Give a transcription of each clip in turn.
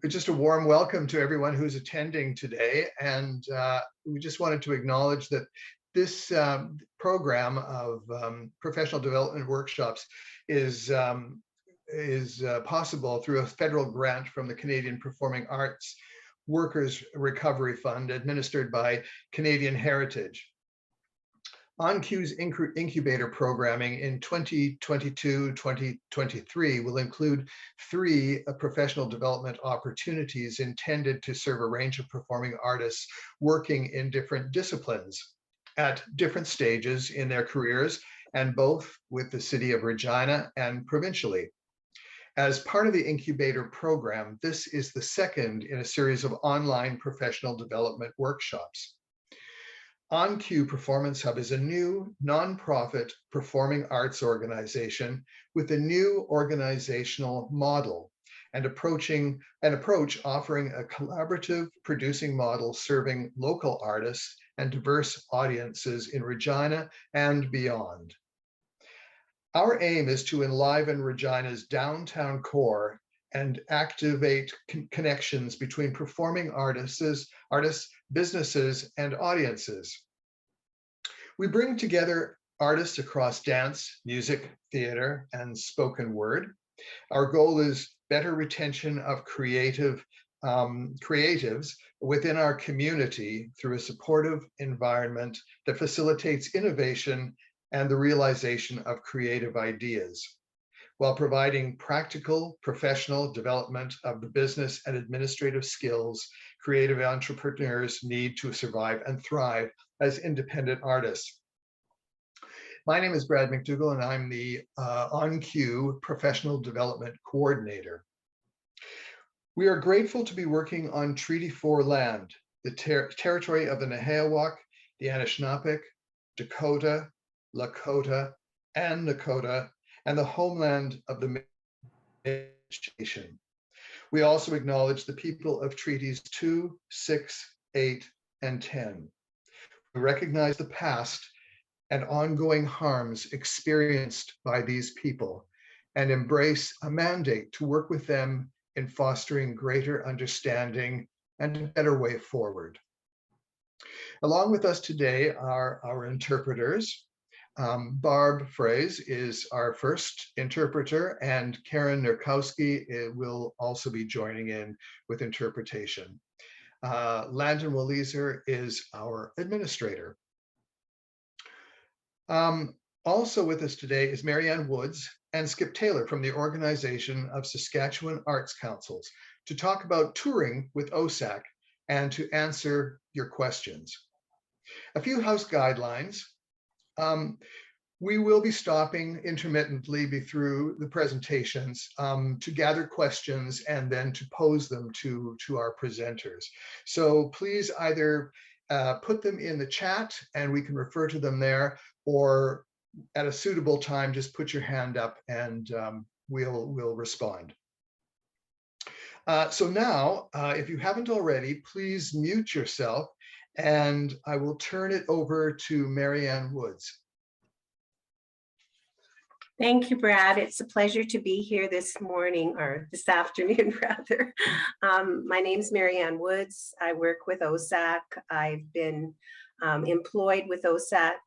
Just a warm welcome to everyone who's attending today. And we just wanted to acknowledge that this program of professional development workshops is possible through a federal grant from the Canadian Performing Arts Workers Recovery Fund, administered by Canadian Heritage. OnCue's incubator programming in 2022-2023 will include 3 professional development opportunities intended to serve a range of performing artists working in different disciplines at different stages in their careers, and both with the city of Regina and provincially. As part of the incubator program, this is the second in a series of online professional development workshops. OnCue Performance Hub is a new nonprofit performing arts organization with a new organizational model and approach offering a collaborative producing model serving local artists and diverse audiences in Regina and beyond. Our aim is to enliven Regina's downtown core and activate connections between performing artists, businesses, and audiences. We bring together artists across dance, music, theater, and spoken word. Our goal is better retention of creatives within our community through a supportive environment that facilitates innovation and the realization of creative ideas, while providing practical professional development of the business and administrative skills creative entrepreneurs need to survive and thrive as independent artists. My name is Brad McDougall, and I'm the OnCue Professional Development Coordinator. We are grateful to be working on Treaty 4 land, the territory of the Nehiyawak, the Anishinaabeg, Dakota, Lakota, and Nakota, and the homeland of the Métis Nation. We also acknowledge the people of Treaties 2, 6, 8, and 10. We recognize the past and ongoing harms experienced by these people and embrace a mandate to work with them in fostering greater understanding and a better way forward. Along with us today are our interpreters. Barb Fraze is our first interpreter, and Karen Nurkowski will also be joining in with interpretation. Landon Walliser is our administrator. Also with us today is Marianne Woods and Skip Taylor from the Organization of Saskatchewan Arts Councils to talk about touring with OSAC and to answer your questions. A few house guidelines. We will be stopping intermittently through the presentations to gather questions and then to pose them to our presenters. So please either put them in the chat and we can refer to them there, or at a suitable time, just put your hand up and we'll respond. So now, if you haven't already, please mute yourself, and I will turn it over to Marianne Woods. Thank you, Brad. It's a pleasure to be here this morning, or this afternoon, rather. My name's Marianne Woods. I work with OSAC. I've been employed with OSAC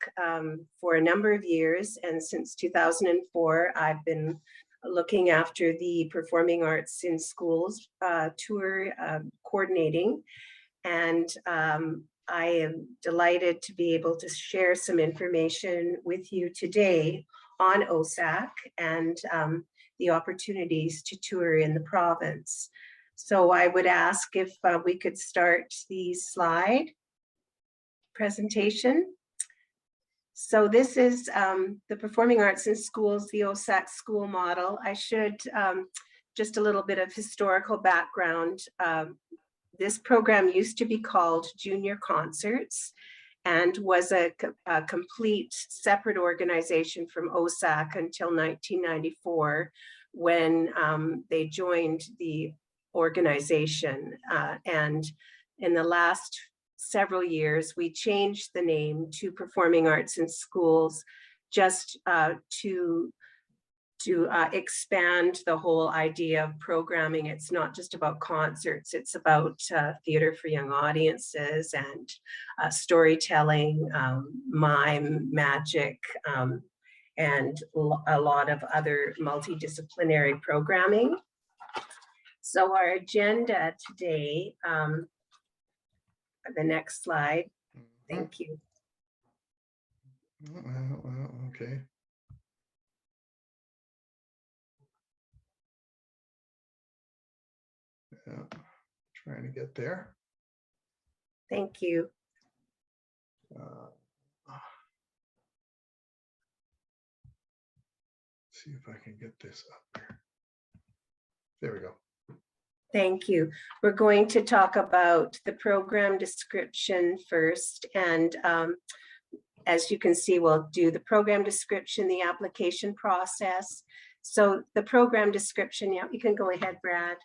for a number of years, and since 2004, I've been looking after the Performing Arts in Schools tour coordinating, and I am delighted to be able to share some information with you today on OSAC and the opportunities to tour in the province. So I would ask if we could start the slide presentation. So this is the Performing Arts in Schools, the OSAC school model. I should, just a little bit of historical background. This program used to be called Junior Concerts and was a complete separate organization from OSAC until 1994, when they joined the organization. And in the last several years, we changed the name to Performing Arts in Schools, just to expand the whole idea of programming. It's not just about concerts, it's about theater for young audiences and storytelling, mime, magic, and a lot of other multidisciplinary programming. So our agenda today, the next slide, thank you. Okay. Yeah, trying to get there. Thank you. See if I can get this up there. There we go. Thank you. We're going to talk about the program description first. And as you can see, we'll do the program description, the application process. So the program description, yeah, you can go ahead, Brad.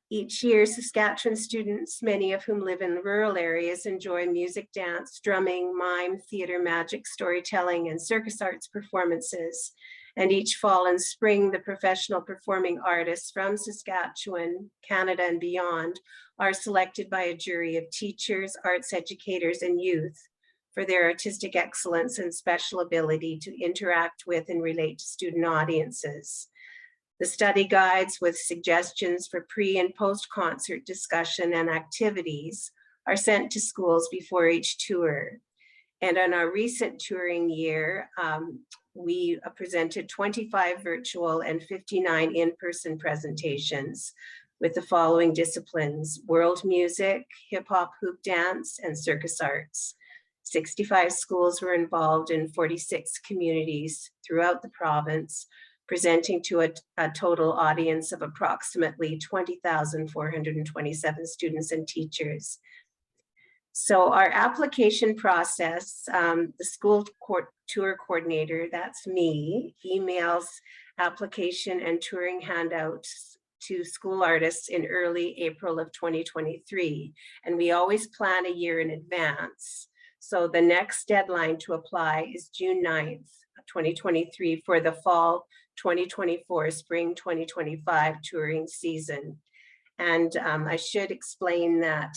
Each year, Saskatchewan students, many of whom live in rural areas, enjoy music, dance, drumming, mime, theater, magic, storytelling, and circus arts performances. And each fall and spring, the professional performing artists from Saskatchewan, Canada, and beyond are selected by a jury of teachers, arts educators, and youth for their artistic excellence and special ability to interact with and relate to student audiences. The study guides with suggestions for pre and post-concert discussion and activities are sent to schools before each tour. And on our recent touring year, we presented 25 virtual and 59 in-person presentations with the following disciplines: world music, hip hop, hoop dance, and circus arts. 65 schools were involved in 46 communities throughout the province, presenting to a total audience of approximately 20,427 students and teachers. So our application process, the school tour coordinator, that's me, emails application and touring handouts to school artists in early April of 2023. And we always plan a year in advance. So the next deadline to apply is June 9th, 2023 for the fall 2024, spring 2025 touring season. And I should explain that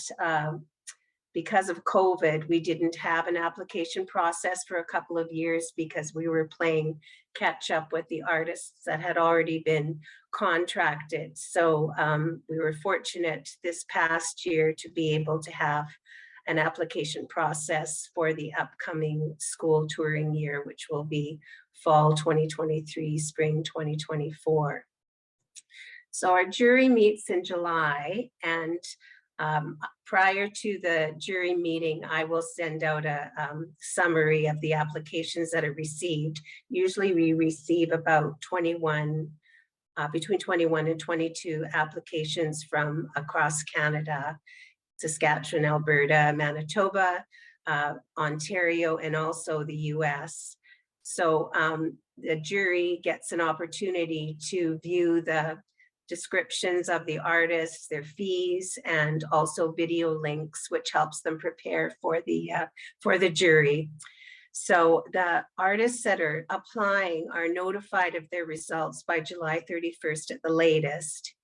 because of COVID, we didn't have an application process for a couple of years because we were playing catch up with the artists that had already been contracted. So we were fortunate this past year to be able to have an application process for the upcoming school touring year, which will be fall 2023, spring 2024. So our jury meets in July, and prior to the jury meeting, I will send out a summary of the applications that are received. Usually we receive about 21, between 21 and 22 applications from across Canada, Saskatchewan, Alberta, Manitoba, Ontario, and also the US. So the jury gets an opportunity to view the descriptions of the artists, their fees, and also video links, which helps them prepare for the jury. So the artists that are applying are notified of their results by July 31st at the latest.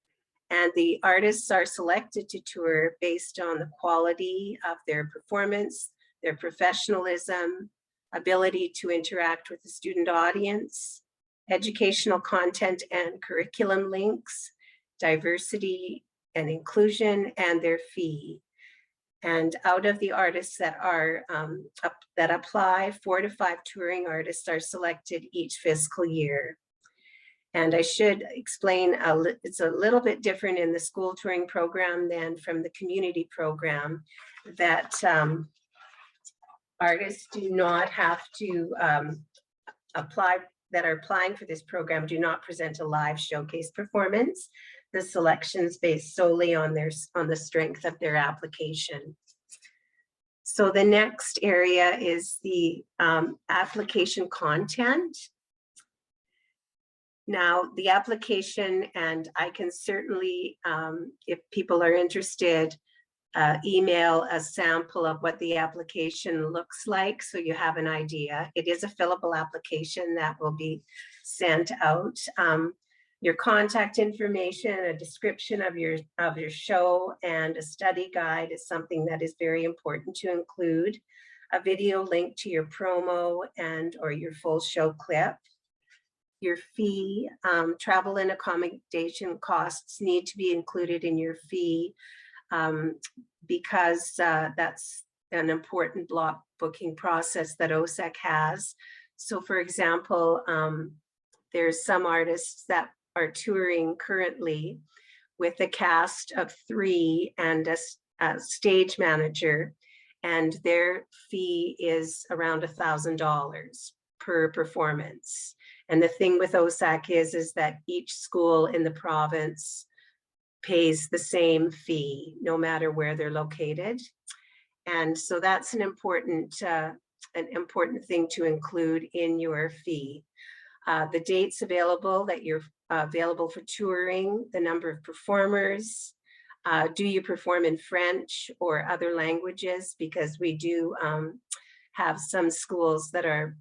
And the artists are selected to tour based on the quality of their performance, their professionalism, ability to interact with the student audience, educational content and curriculum links, diversity and inclusion, and their fee. And out of the artists that are that apply, 4 to 5 touring artists are selected each fiscal year. And I should explain, it's a little bit different in the school touring program than from the community program, that artists do not have to apply, that are applying for this program do not present a live showcase performance. The selection's based solely on the strength of their application. So the next area is the application content. Now, the application, and I can certainly, if people are interested, email a sample of what the application looks like so you have an idea. It is a fillable application that will be sent out. Your contact information, a description of your show, and a study guide is something that is very important to include. A video link to your promo and or your full show clip. Your fee, travel and accommodation costs need to be included in your fee because that's an important block booking process that OSAC has. So for example, there's some artists that are touring currently with a cast of 3 and a stage manager, and their fee is around $1,000 per performance. And the thing with OSAC is that each school in the province pays the same fee, no matter where they're located. And so that's an important thing to include in your fee. The dates available that you're available for touring, the number of performers, do you perform in French or other languages? Because we do have some schools that are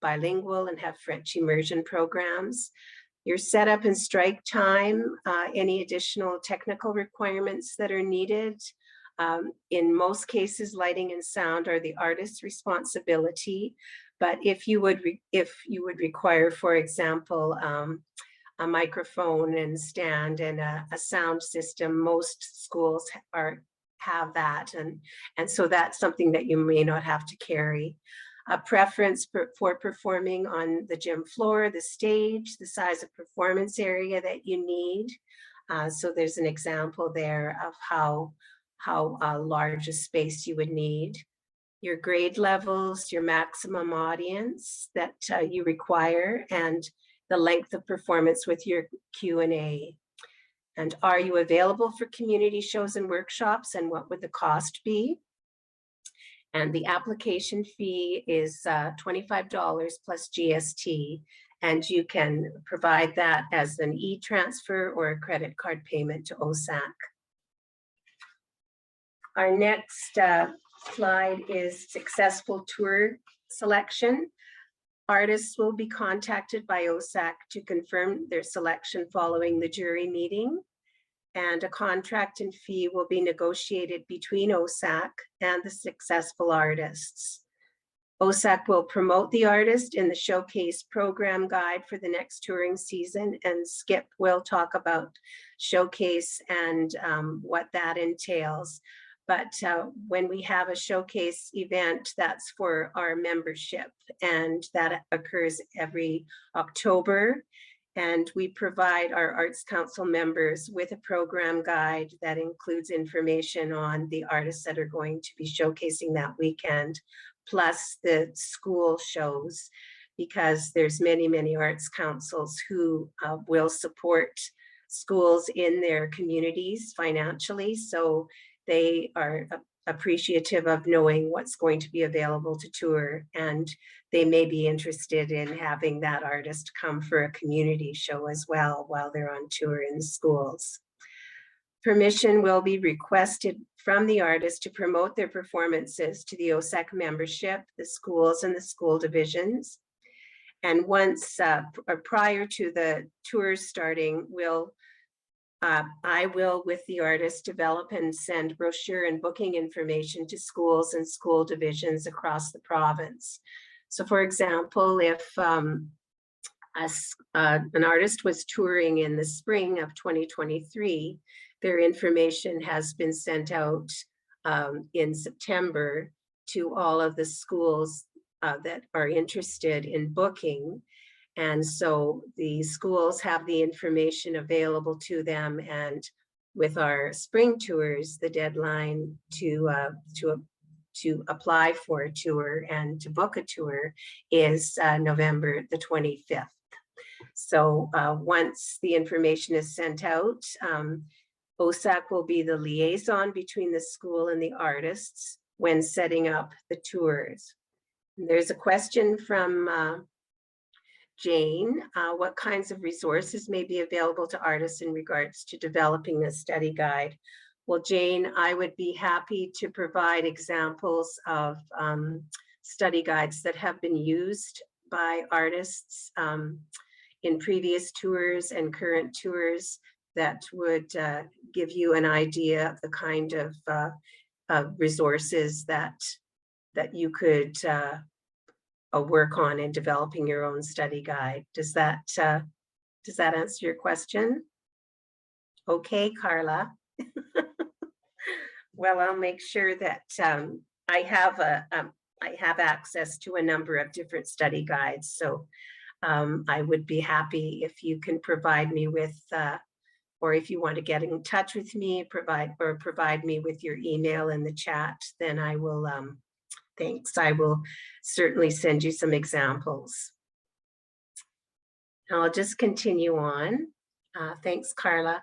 bilingual and have French immersion programs. Your setup and strike time, any additional technical requirements that are needed. In most cases, lighting and sound are the artist's responsibility. But if you would require, for example, a microphone and stand and a sound system, most schools have that, and so that's something that you may not have to carry. A preference for performing on the gym floor, the stage, the size of performance area that you need. So there's an example there of how large a space you would need. Your grade levels, your maximum audience that you require, and the length of performance with your Q&A. And are you available for community shows and workshops, and what would the cost be? And the application fee is $25 plus GST, and you can provide that as an e-transfer or a credit card payment to OSAC. Our next slide is successful tour selection. Artists will be contacted by OSAC to confirm their selection following the jury meeting, and a contract and fee will be negotiated between OSAC and the successful artists. OSAC will promote the artist in the showcase program guide for the next touring season, and Skip will talk about showcase and what that entails. But when we have a showcase event, that's for our membership, and that occurs every October. And we provide our Arts Council members with a program guide that includes information on the artists that are going to be showcasing that weekend, plus the school shows, because there's many arts councils who will support schools in their communities financially. So they are appreciative of knowing what's going to be available to tour, and they may be interested in having that artist come for a community show as well while they're on tour in the schools. Permission will be requested from the artist to promote their performances to the OSAC membership, the schools, and the school divisions. And once or prior to the tours starting, I will, with the artist, develop and send brochure and booking information to schools and school divisions across the province. So for example, if an artist was touring in the spring of 2023, their information has been sent out in September to all of the schools that are interested in booking. And so the schools have the information available to them, and with our spring tours, the deadline to apply for a tour and to book a tour is November the 25th. So once the information is sent out, OSAC will be the liaison between the school and the artists when setting up the tours. There's a question from Jane, what kinds of resources may be available to artists in regards to developing a study guide Well, Jane, I would be happy to provide examples of study guides that have been used by artists in previous tours and current tours that would give you an idea of the kind of resources that you could work on in developing your own study guide. Does that answer your question? Okay, Carla. Well, I'll make sure that I have access to a number of different study guides. So I would be happy if you can provide me with, or if you want to get in touch with me, provide me with your email in the chat, then I will, thanks. I will certainly send you some examples. I'll just continue on. Thanks, Carla.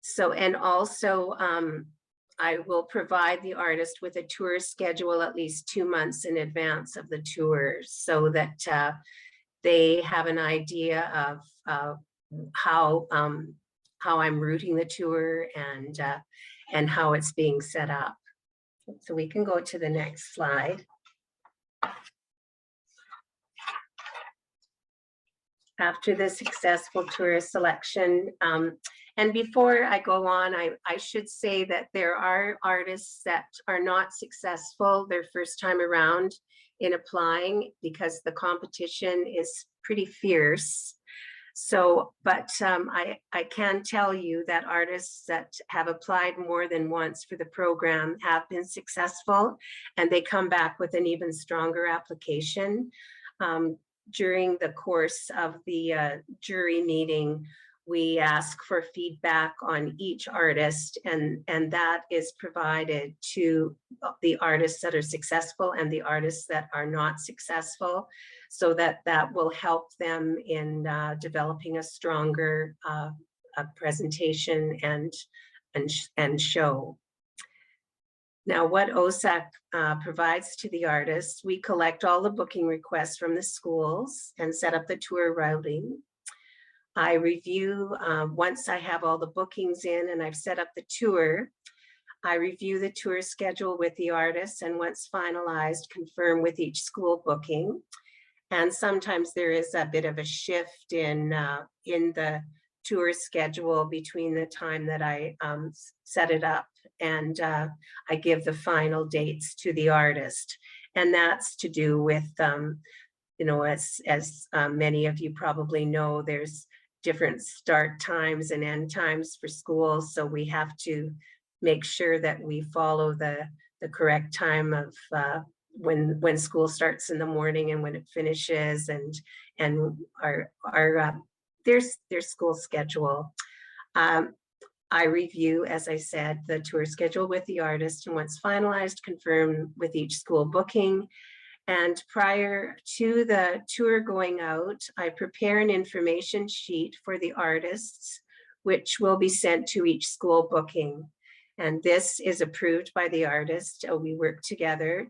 So, and also I will provide the artist with a tour schedule at least 2 months in advance of the tour, so that they have an idea of how I'm routing the tour and how it's being set up. So we can go to the next slide. After the successful tourist selection, and before I go on, I should say that there are artists that are not successful their first time around in applying because the competition is pretty fierce. So, but I can tell you that artists that have applied more than once for the program have been successful, and they come back with an even stronger application. During the course of the jury meeting, we ask for feedback on each artist, and that is provided to the artists that are successful and the artists that are not successful, so that will help them in developing a stronger presentation and show. Now, what OSAC provides to the artists, we collect all the booking requests from the schools and set up the tour routing. I review, once I have all the bookings in and I've set up the tour, I review the tour schedule with the artists, and once finalized, confirm with each school booking. And sometimes there is a bit of a shift in the tour schedule between the time that I set it up and I give the final dates to the artist. And that's to do with, you know, as many of you probably know, there's different start times and end times for schools. So we have to make sure that we follow the correct time of when school starts in the morning and when it finishes, and their school schedule. I review, as I said, the tour schedule with the artist, and once finalized, confirm with each school booking. And prior to the tour going out, I prepare an information sheet for the artists, which will be sent to each school booking. And this is approved by the artist. We work together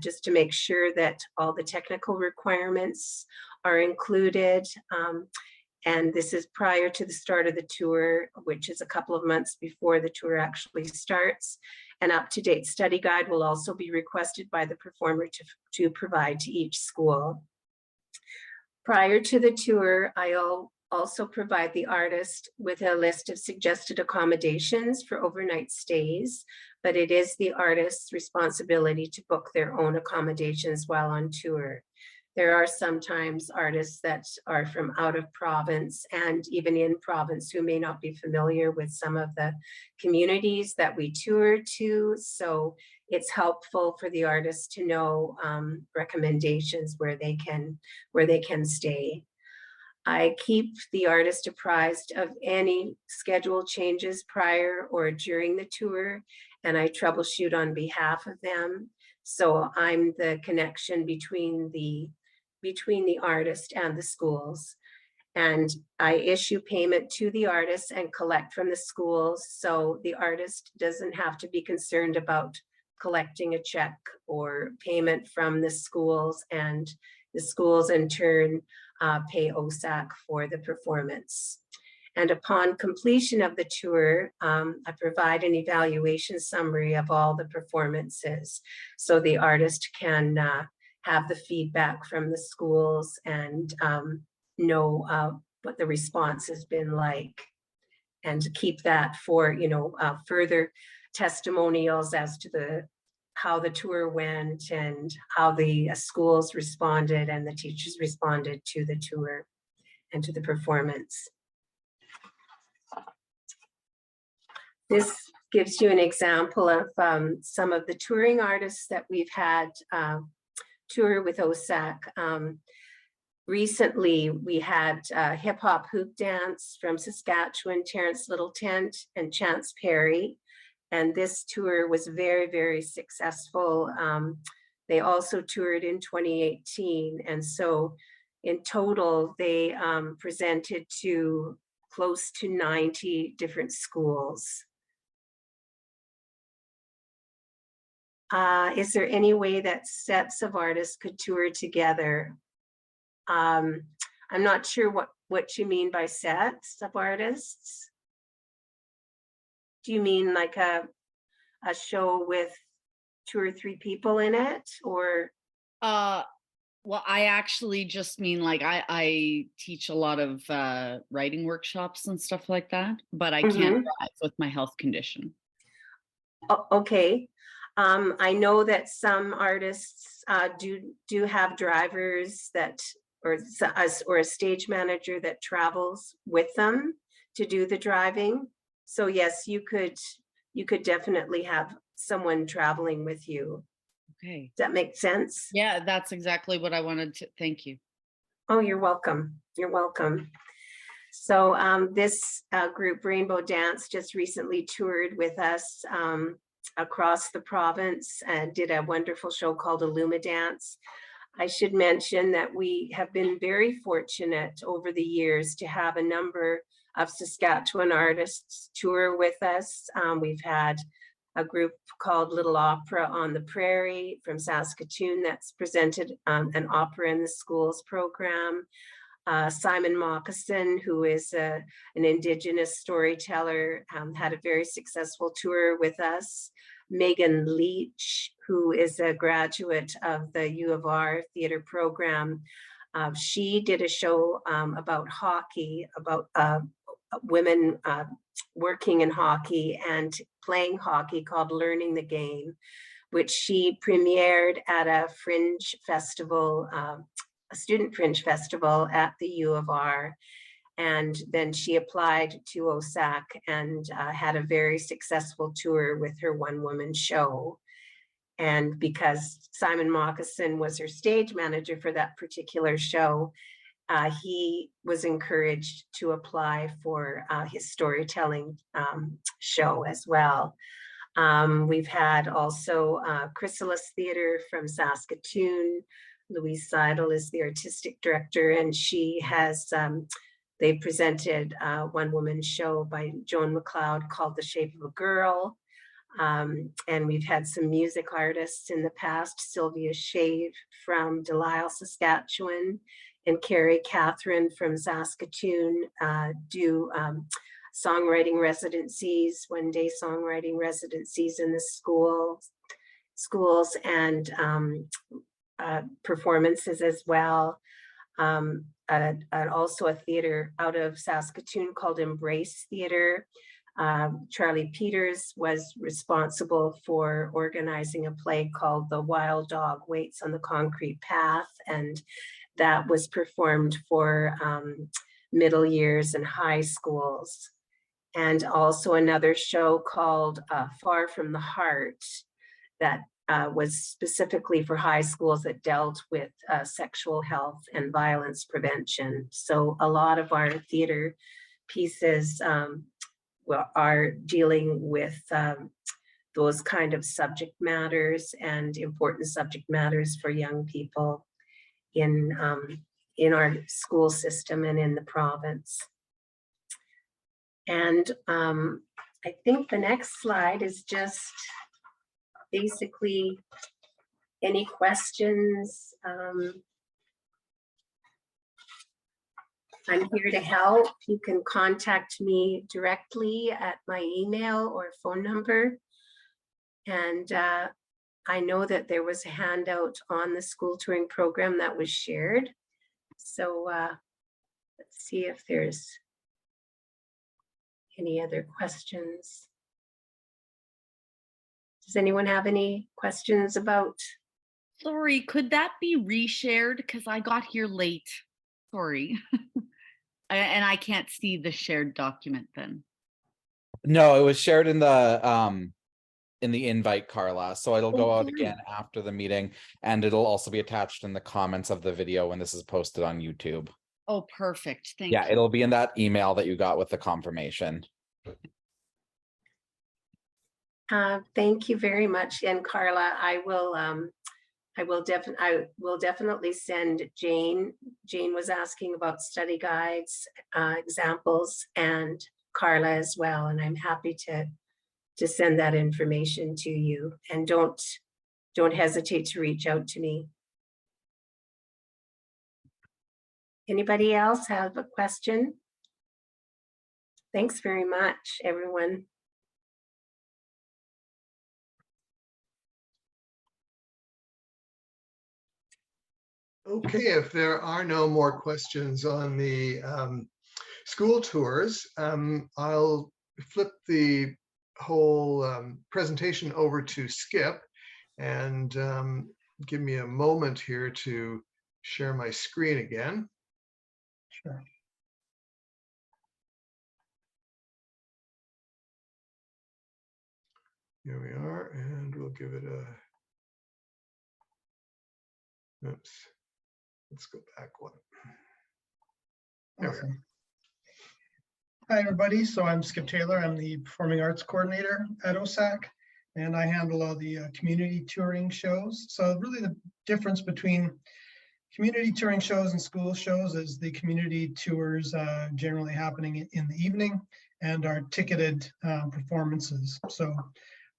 just to make sure that all the technical requirements are included. And this is prior to the start of the tour, which is a couple of months before the tour actually starts. An up-to-date study guide will also be requested by the performer to provide to each school. Prior to the tour, I'll also provide the artist with a list of suggested accommodations for overnight stays, but it is the artist's responsibility to book their own accommodations while on tour. There are sometimes artists that are from out of province and even in province who may not be familiar with some of the communities that we tour to. So it's helpful for the artists to know recommendations where they can stay. I keep the artist apprised of any schedule changes prior or during the tour, and I troubleshoot on behalf of them. So I'm the connection between the artist and the schools. And I issue payment to the artist and collect from the schools, so the artist doesn't have to be concerned about collecting a check or payment from the schools, and the schools in turn pay OSAC for the performance. And upon completion of the tour, I provide an evaluation summary of all the performances. So the artist can have the feedback from the schools and know what the response has been like, and keep that for, further testimonials as to how the tour went and how the schools responded and the teachers responded to the tour and to the performance. This gives you an example of some of the touring artists that we've had tour with OSAC. Recently, we had hip hop hoop dance from Saskatchewan, Terrence Littleton and Chance Perry. And this tour was very, very successful. They also toured in 2018. And so in total, they presented to close to 90 different schools. Is there any way that sets of artists could tour together? I'm not sure what you mean by sets of artists. Do you mean like a show with 2 or 3 people in it, or? Well, I actually just mean like I teach a lot of writing workshops and stuff like that, but I can't drive with my health condition. Okay. I know that some artists do have drivers that, or a stage manager that travels with them to do the driving. So yes, you could definitely have someone traveling with you. Okay. Does that make sense? Yeah, that's exactly what I wanted to. Thank you. Oh, you're welcome. You're welcome. So this group, Rainbow Dance, just recently toured with us across the province and did a wonderful show called Illuma Dance. I should mention that we have been very fortunate over the years to have a number of Saskatchewan artists tour with us. We've had a group called Little Opera on the Prairie from Saskatoon that's presented an opera in the schools program. Simon Moccasin, who is an Indigenous storyteller, had a very successful tour with us. Megan Leach, who is a graduate of the U of R theater program. She did a show about hockey, about women working in hockey and playing hockey, called Learning the Game, which she premiered at a fringe festival, a student fringe festival at the U of R. And then she applied to OSAC and had a very successful tour with her one-woman show. And because Simon Moccasin was her stage manager for that particular show, he was encouraged to apply for his storytelling show as well. We've had also Chrysalis Theater from Saskatoon. Louise Seidel is the artistic director, and she has, they presented a one-woman show by Joan McLeod called The Shape of a Girl. And we've had some music artists in the past, Sylvia Shave from Delisle, Saskatchewan, and Carrie Catherine from Saskatoon do songwriting residencies, one-day songwriting residencies in the schools and performances as well. Also a theater out of Saskatoon called Embrace Theater. Charlie Peters was responsible for organizing a play called The Wild Dog Waits on the Concrete Path, and that was performed for middle years and high schools. And also another show called Far from the Heart that was specifically for high schools that dealt with sexual health and violence prevention. So a lot of our theater pieces are dealing with those kind of subject matters and important subject matters for young people in our school system and in the province. And I think the next slide is just basically any questions. I'm here to help. You can contact me directly at my email or phone number. And I know that there was a handout on the school touring program that was shared. So let's see if there's any other questions. Does anyone have any questions about? Sorry, could that be reshared? Because I got here late. Sorry. And I can't see the shared document then. No, it was shared in the invite, Carla. So it'll go out sorry. again after the meeting, and it'll also be attached in the comments of the video when this is posted on YouTube. Oh, perfect. Thank Yeah, you. it'll be in that email that you got with the confirmation. Thank you very much. And Carla, I will definitely send Jane. Jane was asking about study guides, examples, and Carla as well. And I'm happy to send that information to you. And don't hesitate to reach out to me. Anybody else have a question? Thanks very much, everyone. Okay, if there are no more questions on the school tours, I'll flip the whole presentation over to Skip and give me a moment here to share my screen again. Sure. Here we are, and we'll give it a, oops, let's go back one. There we Awesome. Hi, everybody. So I'm Skip Taylor. I'm the Performing Arts Coordinator at OSAC, and I handle all the community touring shows. So really the difference between community touring shows and school shows is the community tours generally happening in the evening and our ticketed performances. So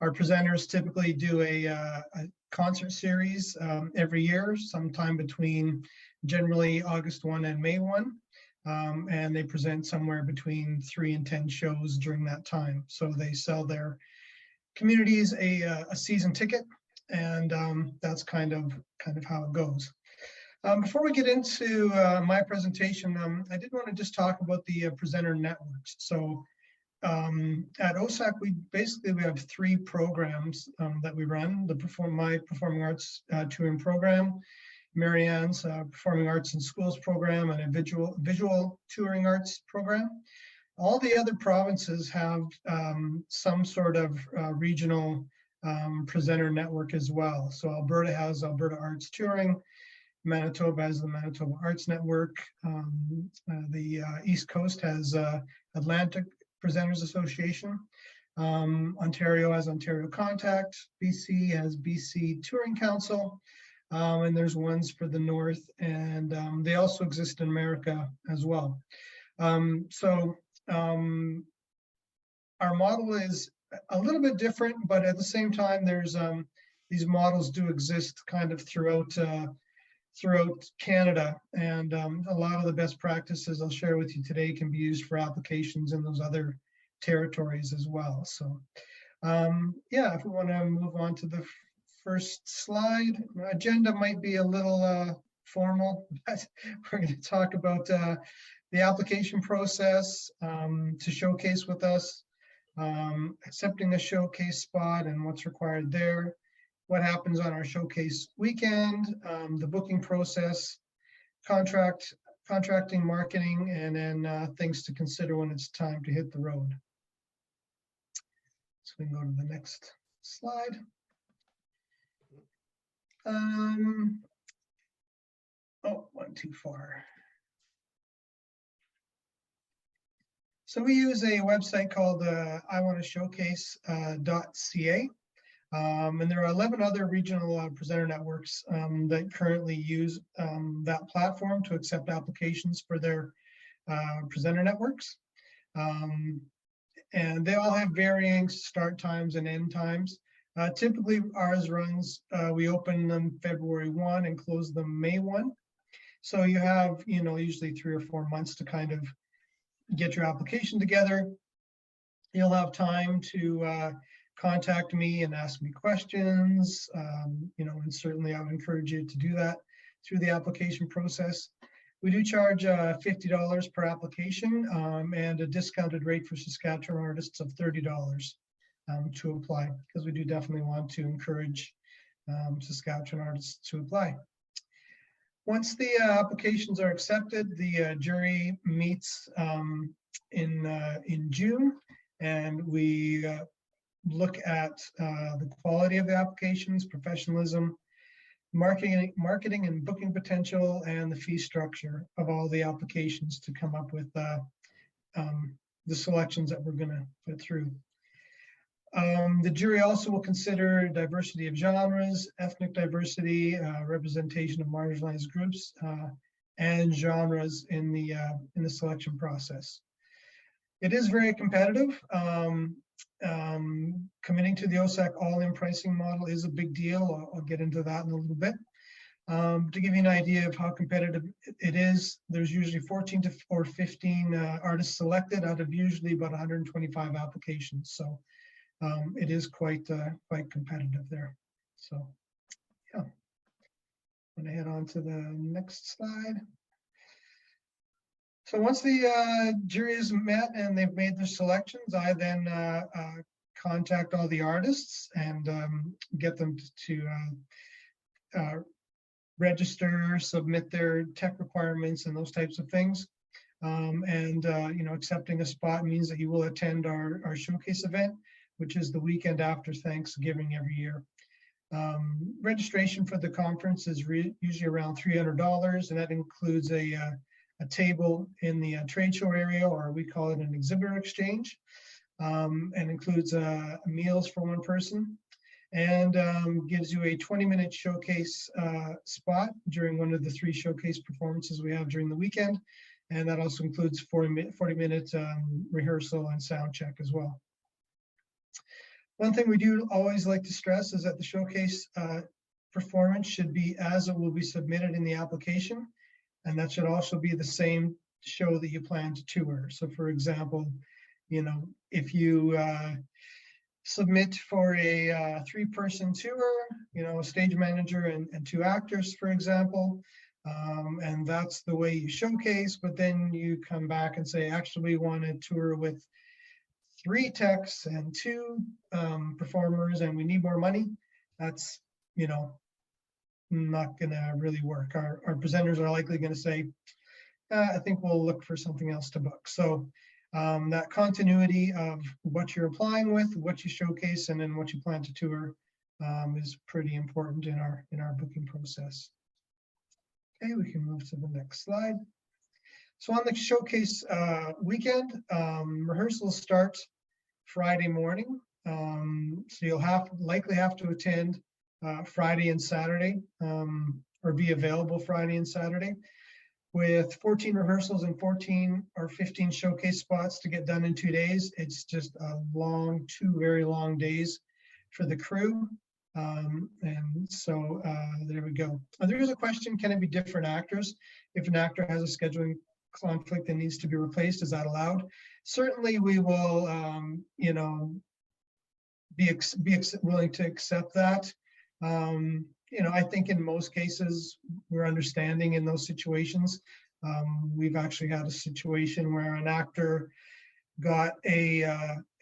our presenters typically do a concert series every year, sometime between generally August 1 and May 1. And they present somewhere between 3 and 10 shows during that time. So they sell their communities a season ticket, and that's kind of how it goes. Before we get into my presentation, I did want to just talk about the presenter networks. So at OSAC, we have 3 programs that we run: my Performing Arts Touring Program, Marianne's Performing Arts in Schools program, and a visual touring arts program. All the other provinces have some sort of regional presenter network as well. So Alberta has Alberta Arts Touring, Manitoba has the Manitoba Arts Network, the East Coast has Atlantic Presenters Association, Ontario has Ontario Contact, BC has BC Touring Council, and there's ones for the North, and they also exist in America as well. Our model is a little bit different, but at the same time, there's these models do exist kind of throughout Canada, and a lot of the best practices I'll share with you today can be used for applications in those other territories as well. So yeah, if we want to move on to the first slide. My agenda might be a little formal, but we're going to talk about the application process to showcase with us, accepting a showcase spot and what's required there, what happens on our showcase weekend, the booking process, contracting, marketing, and then things to consider when it's time to hit the road. So we can go to the next slide. Oh, went too far. So we use a website called iwantashowcase.ca. And there are 11 other regional presenter networks that currently use that platform to accept applications for their presenter networks. And they all have varying start times and end times. Typically ours runs, we open them February 1 and close them May 1. So you have, usually 3 or 4 months to kind of get your application together. You'll have time to contact me and ask me questions, and certainly I would encourage you to do that through the application process. We do charge $50 per application and a discounted rate for Saskatchewan artists of $30 to apply, because we do definitely want to encourage Saskatchewan artists to apply. Once the applications are accepted, the jury meets in June, and we look at the quality of the applications, professionalism, marketing and booking potential, and the fee structure of all the applications to come up with the selections that we're going to put through. The jury also will consider diversity of genres, ethnic diversity, representation of marginalized groups, and genres in the selection process. It is very competitive. Committing to the OSAC all-in pricing model is a big deal. I'll get into that in a little bit. To give you an idea of how competitive it is, there's usually 14 or 15 artists selected out of usually about 125 applications. So it is quite competitive there. So yeah, I'm gonna head on to the next slide. So once the jury is met and they've made their selections, I then contact all the artists and get them to register, submit their tech requirements and those types of things. Accepting a spot means that you will attend our showcase event, which is the weekend after Thanksgiving every year. Registration for the conference is usually around $300, and that includes a table in the trade show area, or we call it an exhibitor exchange, and includes meals for one person, and gives you a 20-minute showcase spot during one of the 3 showcase performances we have during the weekend. And that also includes 40-minute rehearsal and sound check as well. One thing we do always like to stress is that the showcase performance should be as it will be submitted in the application. And that should also be the same show that you plan to tour. So for example, if you submit for a 3-person tour, a stage manager and 2 actors, for example, and that's the way you showcase, but then you come back and say, actually, we want to tour with 3 techs and 2 performers, and we need more money. That's, not gonna really work. Our presenters are likely gonna say, I think we'll look for something else to book. So that continuity of what you're applying with, what you showcase, and then what you plan to tour is pretty important in our booking process. Okay, we can move to the next slide. So on the showcase weekend, rehearsals start Friday morning. So you'll likely have to attend Friday and Saturday, or be available Friday and Saturday, with 14 rehearsals and 14 or 15 showcase spots to get done in 2 days. It's just a 2 very long days for the crew. And so there we go. There is a question, can it be different actors? If an actor has a scheduling conflict that needs to be replaced, is that allowed? Certainly we will, be willing to accept that. I think in most cases, we're understanding in those situations. We've actually had a situation where an actor got a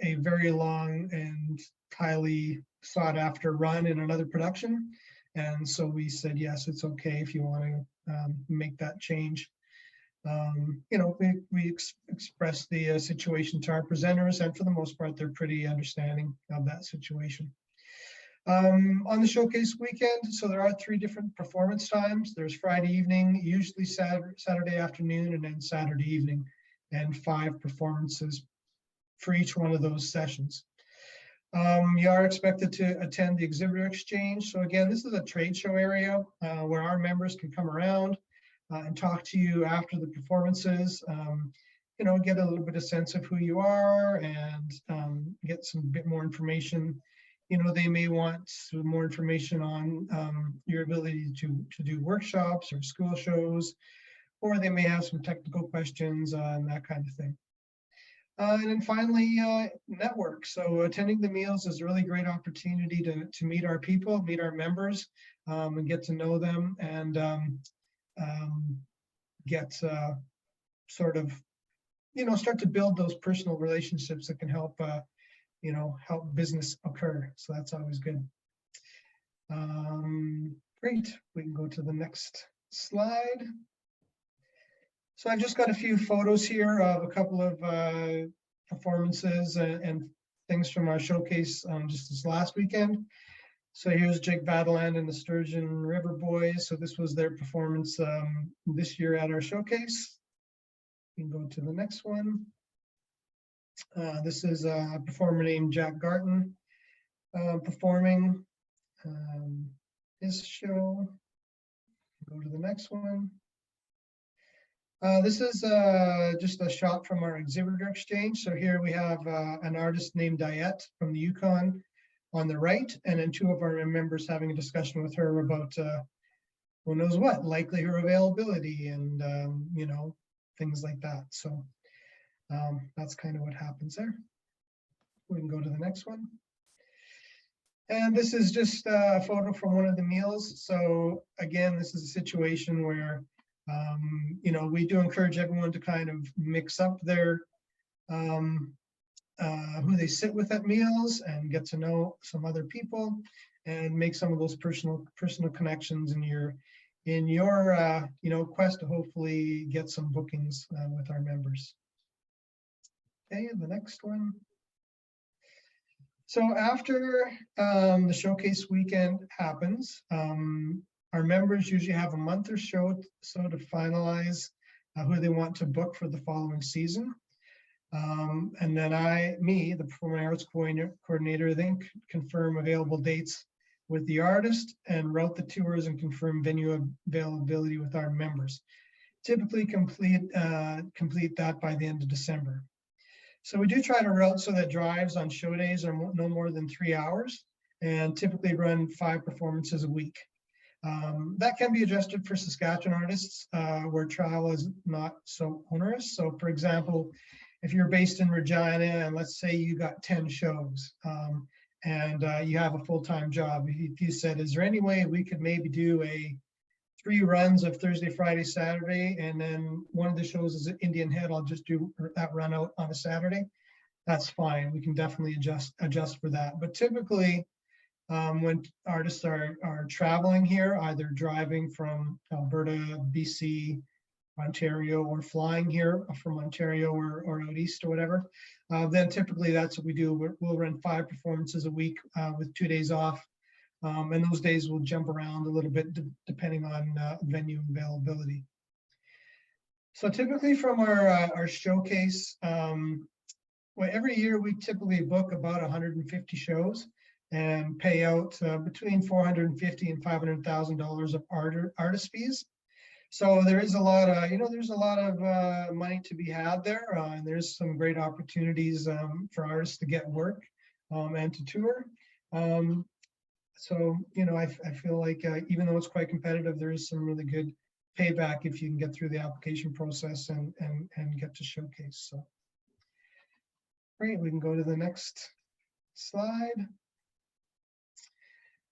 very long and highly sought after run in another production. And so we said, yes, it's okay if you want to make that change. We expressed the situation to our presenters, and for the most part, they're pretty understanding of that situation. On the showcase weekend, so there are 3 different performance times. There's Friday evening, usually Saturday afternoon, and then Saturday evening, and 5 performances for each one of those sessions. You are expected to attend the exhibitor exchange. So again, this is a trade show area where our members can come around and talk to you after the performances, get a little bit of sense of who you are, and get some bit more information, they may want some more information on your ability to do workshops or school shows, or they may have some technical questions and that kind of thing. And then finally, network. So attending the meals is a really great opportunity to meet our people, meet our members, and get to know them, and get sort of, start to build those personal relationships that can help, help business occur. So that's always good. Great. We can go to the next slide. So I've just got a few photos here of a couple of performances and things from our showcase just this last weekend. So here's Jake Vadaland and the Sturgeon River Boys. So this was their performance this year at our showcase. We can go to the next one. This is a performer named Jack Garton performing his show. Go to the next one. This is just a shot from our exhibitor exchange. So here we have an artist named Diette from the Yukon on the right, and then two of our members having a discussion with her about who knows what, likely her availability and things like that. So that's kind of what happens there. We can go to the next one. And this is just a photo from one of the meals. So again, this is a situation where we do encourage everyone to kind of mix up their who they sit with at meals and get to know some other people and make some of those personal connections in your quest to hopefully get some bookings with our members. Okay, the next one. So after the showcase weekend happens, our members usually have a month or so to finalize who they want to book for the following season. And then the Performing Arts Coordinator, then confirm available dates with the artist and route the tours and confirm venue availability with our members. Typically complete that by the end of December. So we do try to route so that drives on show days are no more than 3 hours and typically run 5 performances a week. That can be adjusted for Saskatchewan artists where travel is not so onerous. So for example, if you're based in Regina and let's say you got 10 shows and you have a full-time job, if you said, is there any way we could maybe do 3 runs of Thursday, Friday, Saturday, and then one of the shows is at Indian Head, I'll just do that run out on a Saturday, that's fine. We can definitely adjust for that. But typically, when artists are traveling here, either driving from Alberta, BC, Ontario, or flying here from Ontario or out east or whatever, then typically that's what we do. We'll run 5 performances a week with 2 days off. And those days will jump around a little bit depending on venue availability. So typically from our showcase, every year we typically book about 150 shows and pay out between $450,000 and $500,000 of artist fees. So there is a lot of, there's a lot of money to be had there, and there's some great opportunities for artists to get work and to tour. So, I feel like even though it's quite competitive, there is some really good payback if you can get through the application process and get to showcase. So, great, we can go to the next slide.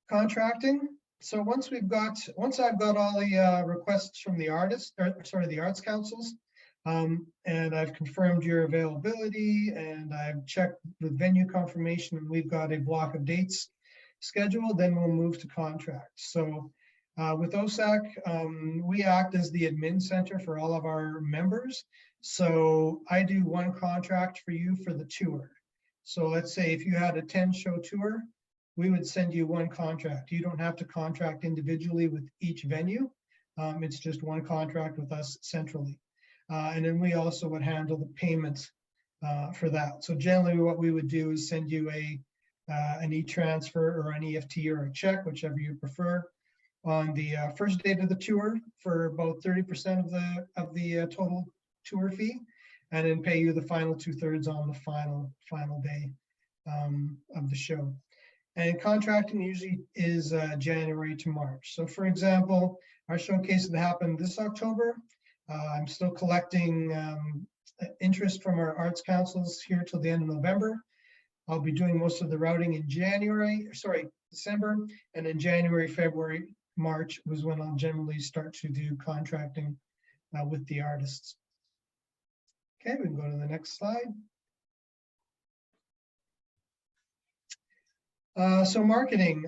Contracting. So once I've got all the requests from the the arts councils, and I've confirmed your availability and I've checked with venue confirmation and we've got a block of dates scheduled, then we'll move to contracts. So with OSAC, we act as the admin center for all of our members. So I do one contract for you for the tour. So let's say if you had a 10-show tour, we would send you one contract. You don't have to contract individually with each venue. It's just one contract with us centrally. And then we also would handle the payments for that. So generally what we would do is send you an e-transfer or an EFT or a check, whichever you prefer, on the first day of the tour for about 30% of the total tour fee, and then pay you the final 2/3 on the final day of the show. And contracting usually is January to March. So for example, our showcase that happened this October, I'm still collecting interest from our arts councils here till the end of November. I'll be doing most of the routing in December, and in January, February, March was when I'll generally start to do contracting with the artists. Okay, we can go to the next slide. So marketing,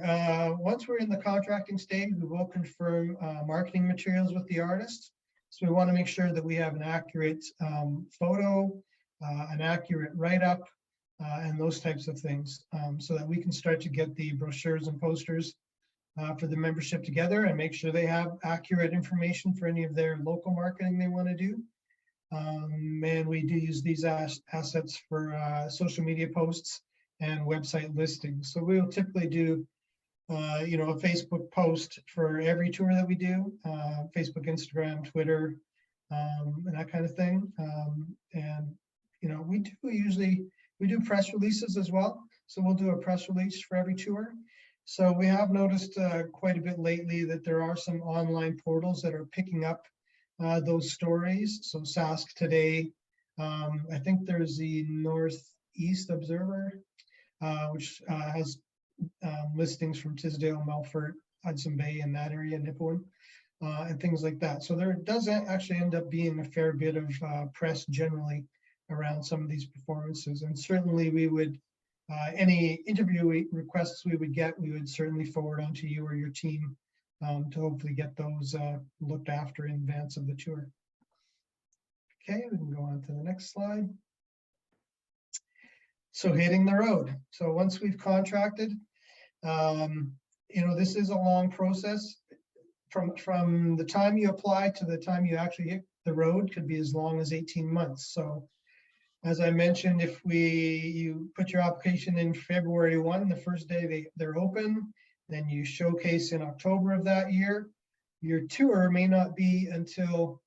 once we're in the contracting stage, we will confirm marketing materials with the artist. So we want to make sure that we have an accurate photo, an accurate write-up, and those types of things, so that we can start to get the brochures and posters for the membership together and make sure they have accurate information for any of their local marketing they want to do. And we do use these assets for social media posts and website listings. So we'll typically do, a Facebook post for every tour that we do, Facebook, Instagram, Twitter, and that kind of thing. And we do press releases as well. So we'll do a press release for every tour. So we have noticed quite a bit lately that there are some online portals that are picking up those stories. So Sask Today, I think there's the Northeast Observer, which has listings from Tisdale, Melfort, Hudson Bay, and that area, Nipawin, and things like that. So there does actually end up being a fair bit of press generally around some of these performances. And certainly we would, any interview requests we would get, we would certainly forward on to you or your team to hopefully get those looked after in advance of the tour. Okay, we can go on to the next slide. So hitting the road. So once we've contracted, this is a long process. From the time you apply to the time you actually hit the road could be as long as 18 months. So as I mentioned, if you put your application in February 1, the first day they're open, then you showcase in October of that year, your tour may not be until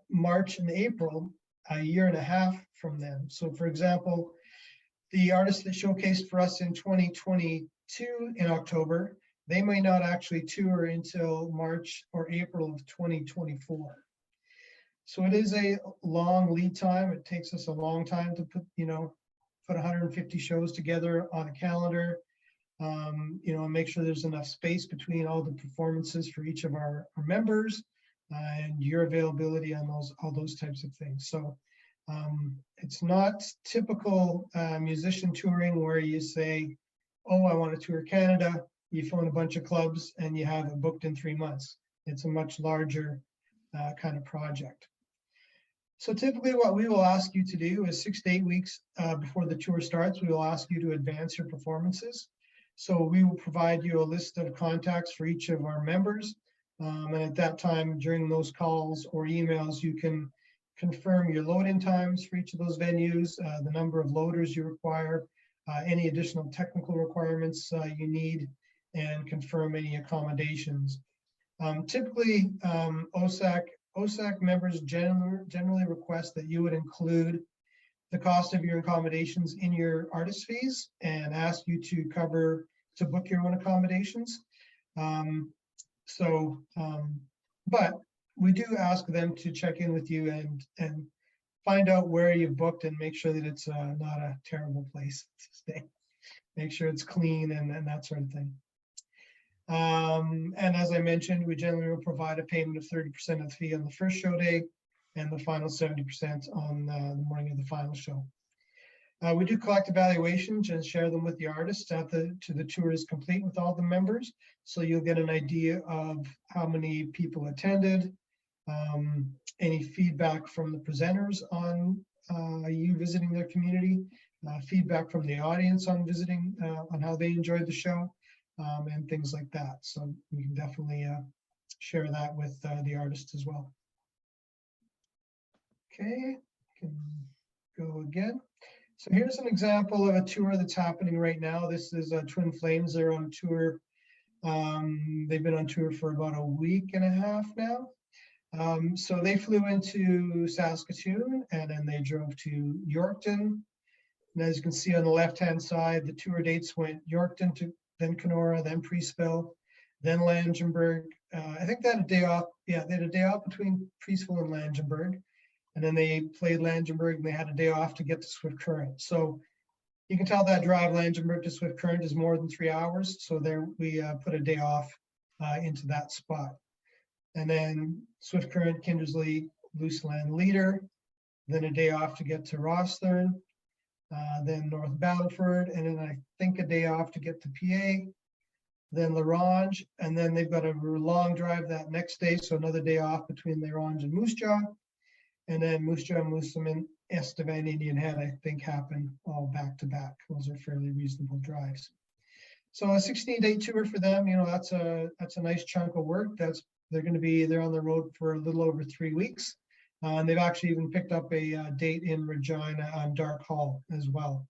March and April, a year and a half from then. So for example, the artists that showcased for us in 2022 in October, they may not actually tour until March or April of 2024. So it is a long lead time. It takes us a long time to put 150 shows together on a calendar, and make sure there's enough space between all the performances for each of our members, and your availability on all those types of things. So it's not typical musician touring where you say, oh, I want to tour Canada. You phone a bunch of clubs and you have it booked in 3 months. It's a much larger kind of project. So typically what we will ask you to do is 6 to 8 weeks before the tour starts, we will ask you to advance your performances. So we will provide you a list of contacts for each of our members. And at that time, during those calls or emails, you can confirm your load-in times for each of those venues, the number of loaders you require, any additional technical requirements you need, and confirm any accommodations. Typically, OSAC members generally request that you would include the cost of your accommodations in your artist fees and ask you to book your own accommodations. But we do ask them to check in with you and find out where you've booked and make sure that it's not a terrible place to stay. Make sure it's clean and that sort of thing. And as I mentioned, we generally will provide a payment of 30% of the fee on the first show day and the final 70% on the morning of the final show. We do collect evaluations and share them with the artists after the tour is complete with all the members. So you'll get an idea of how many people attended, any feedback from the presenters on you visiting their community, feedback from the audience on visiting, on how they enjoyed the show, and things like that. So we can definitely share that with the artists as well. Okay, can go again. So here's an example of a tour that's happening right now. This is Twin Flames. They're on tour. They've been on tour for about a week and a half now. So they flew into Saskatoon and then they drove to Yorkton, And as you can see on the left-hand side, the tour dates went Yorkton to then Kenora, then Priestville, then Langenberg. I think they had a day off. Yeah, they had a day off between Priestville and Langenberg. And then they played Langenberg and they had a day off to get to Swift Current. So you can tell that drive Langenberg to Swift Current is more than 3 hours. So there we put a day off into that spot. And then Swift Current, Kindersley, Luceland, Leader, then a day off to get to Rosthern, then North Battleford, and then I think a day off to get to PA, then LaRange, and then they've got a long drive that next day, so another day off between LaRange and Moose Jaw, and then Moose Jaw, Moosomin, Estevan, Indian Head, I think happen all back to back. Those are fairly reasonable drives. So a 16-day tour for them, you know, that's a nice chunk of work. They're on the road for a little over 3 weeks. And they've actually even picked up a date in Regina on Dark Hall as well,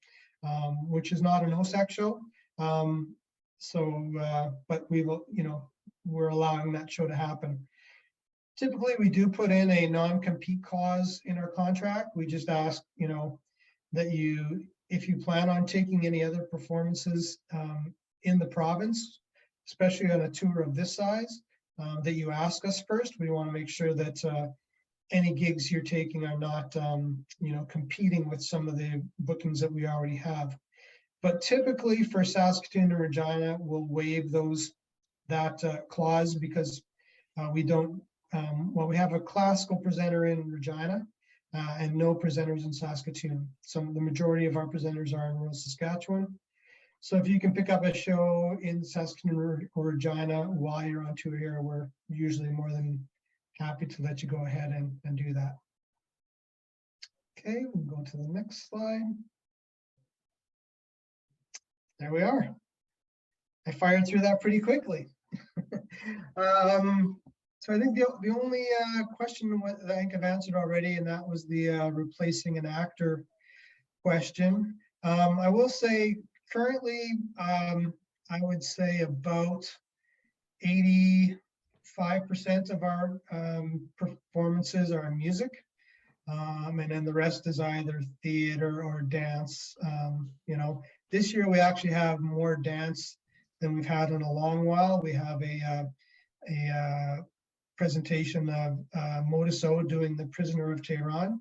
which is not an OSAC show. But we're allowing that show to happen. Typically, we do put in a non-compete clause in our contract. We just ask, you know, that if you plan on taking any other performances in the province, especially on a tour of this size, that you ask us first. We want to make sure that any gigs you're taking are not, competing with some of the bookings that we already have. But typically for Saskatoon and Regina, we'll waive that clause because we don't. We have a classical presenter in Regina and no presenters in Saskatoon. The majority of our presenters are in rural Saskatchewan. So if you can pick up a show in Saskatoon or Regina while you're on tour here, we're usually more than happy to let you go ahead and do that. Okay, we'll go to the next slide. There we are. I fired through that pretty quickly. So I think the only question that I think I've answered already, and that was the replacing an actor question. I will say currently, I would say about 85% of our performances are music, and then the rest is either theater or dance. This year we actually have more dance than we've had in a long while. We have a presentation of Motiso doing The Prisoner of Tehran,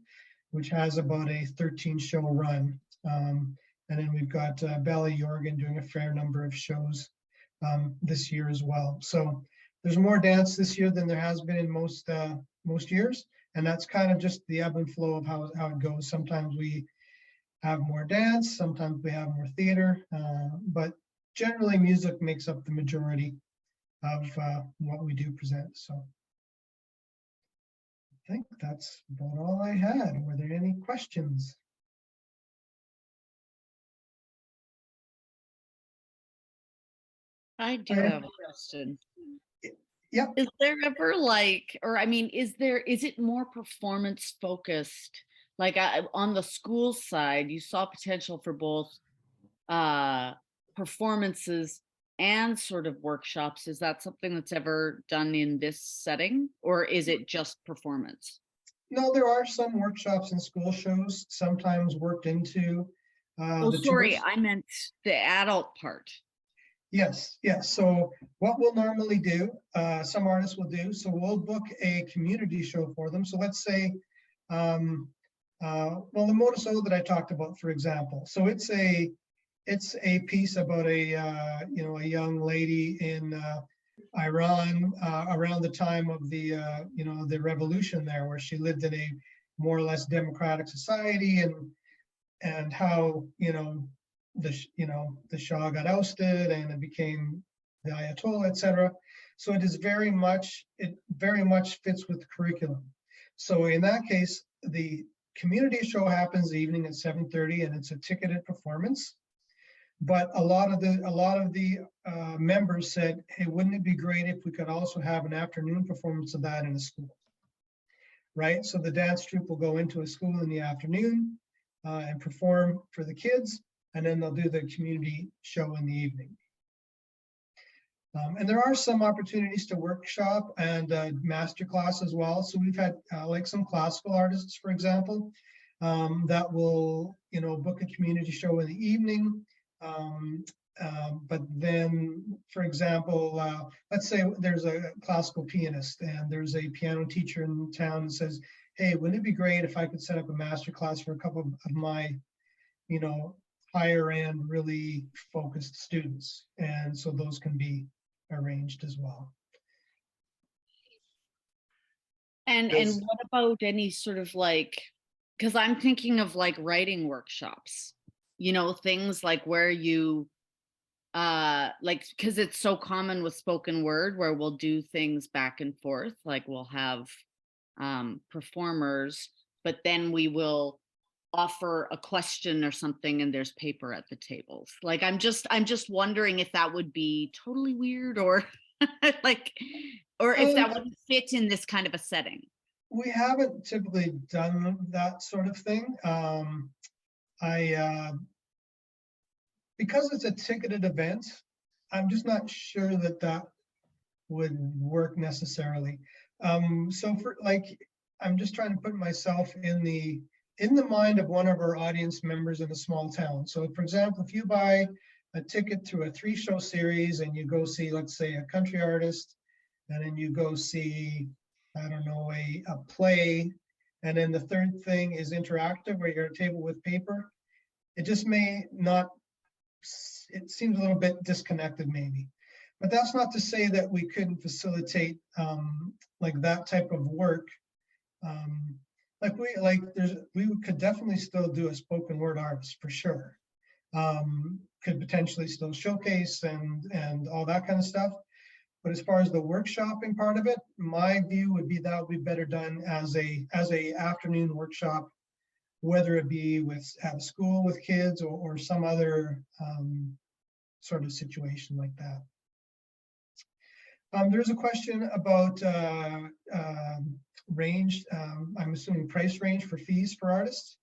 which has about a 13-show run. And then we've got Bella Jorgen doing a fair number of shows this year as well. So there's more dance this year than there has been in most years. And that's kind of just the ebb and flow of how it goes. Sometimes we have more dance, sometimes we have more theater, but generally music makes up the majority of what we do present. So I think that's about all I had. Were there any questions? I do have a question. Yeah. Is there ever is it more performance focused? Like on the school side, you saw potential for both performances and sort of workshops. Is that something that's ever done in this setting, or is it just performance? No, there are some workshops and school shows sometimes worked into tours. I meant the adult part. Yes. So what we'll normally do, some artists will do, so we'll book a community show for them. So let's say, the Motiso that I talked about, for example. So it's a piece about a young lady in Iran around the time of the revolution there, where she lived in a more or less democratic society, and how the Shah got ousted and it became the Ayatollah, etc. So it very much fits with the curriculum. So in that case, the community show happens the evening at 7:30, and it's a ticketed performance. But a lot of the members said, hey, wouldn't it be great if we could also have an afternoon performance of that in a school, right? So the dance troupe will go into a school in the afternoon and perform for the kids, and then they'll do the community show in the evening. And there are some opportunities to workshop and masterclass as well. So we've had like some classical artists, for example, that will, book a community show in the evening. But then, for example, let's say there's a classical pianist and there's a piano teacher in town and says, hey, wouldn't it be great if I could set up a master class for a couple of my, higher end, really focused students? And so those can be arranged as well. And what about any sort of like, because I'm thinking of like writing workshops, things like where you like, because it's so common with spoken word where we'll do things back and forth, like we'll have performers, but then we will offer a question or something and there's paper at the tables. Like I'm just wondering if that would be totally weird or like, or if that wouldn't fit in this kind of a setting. We haven't typically done that sort of thing. Because it's a ticketed event, I'm just not sure that that would work necessarily. So for like, I'm just trying to put myself in the mind of one of our audience members in a small town. So for example, if you buy a ticket to a 3-show series and you go see, let's say, a country artist, and then you go see, I don't know, a play, and then the third thing is interactive where you're at a table with paper, it just may not, it seems a little bit disconnected maybe. But that's not to say that we couldn't facilitate like that type of work. We could definitely still do a spoken word artist for sure. Could potentially still showcase and all that kind of stuff. But as far as the workshopping part of it, my view would be that would be better done as a afternoon workshop, whether it be at a school with kids or some other sort of situation like that. There's a question about range. I'm assuming price range for fees for artists.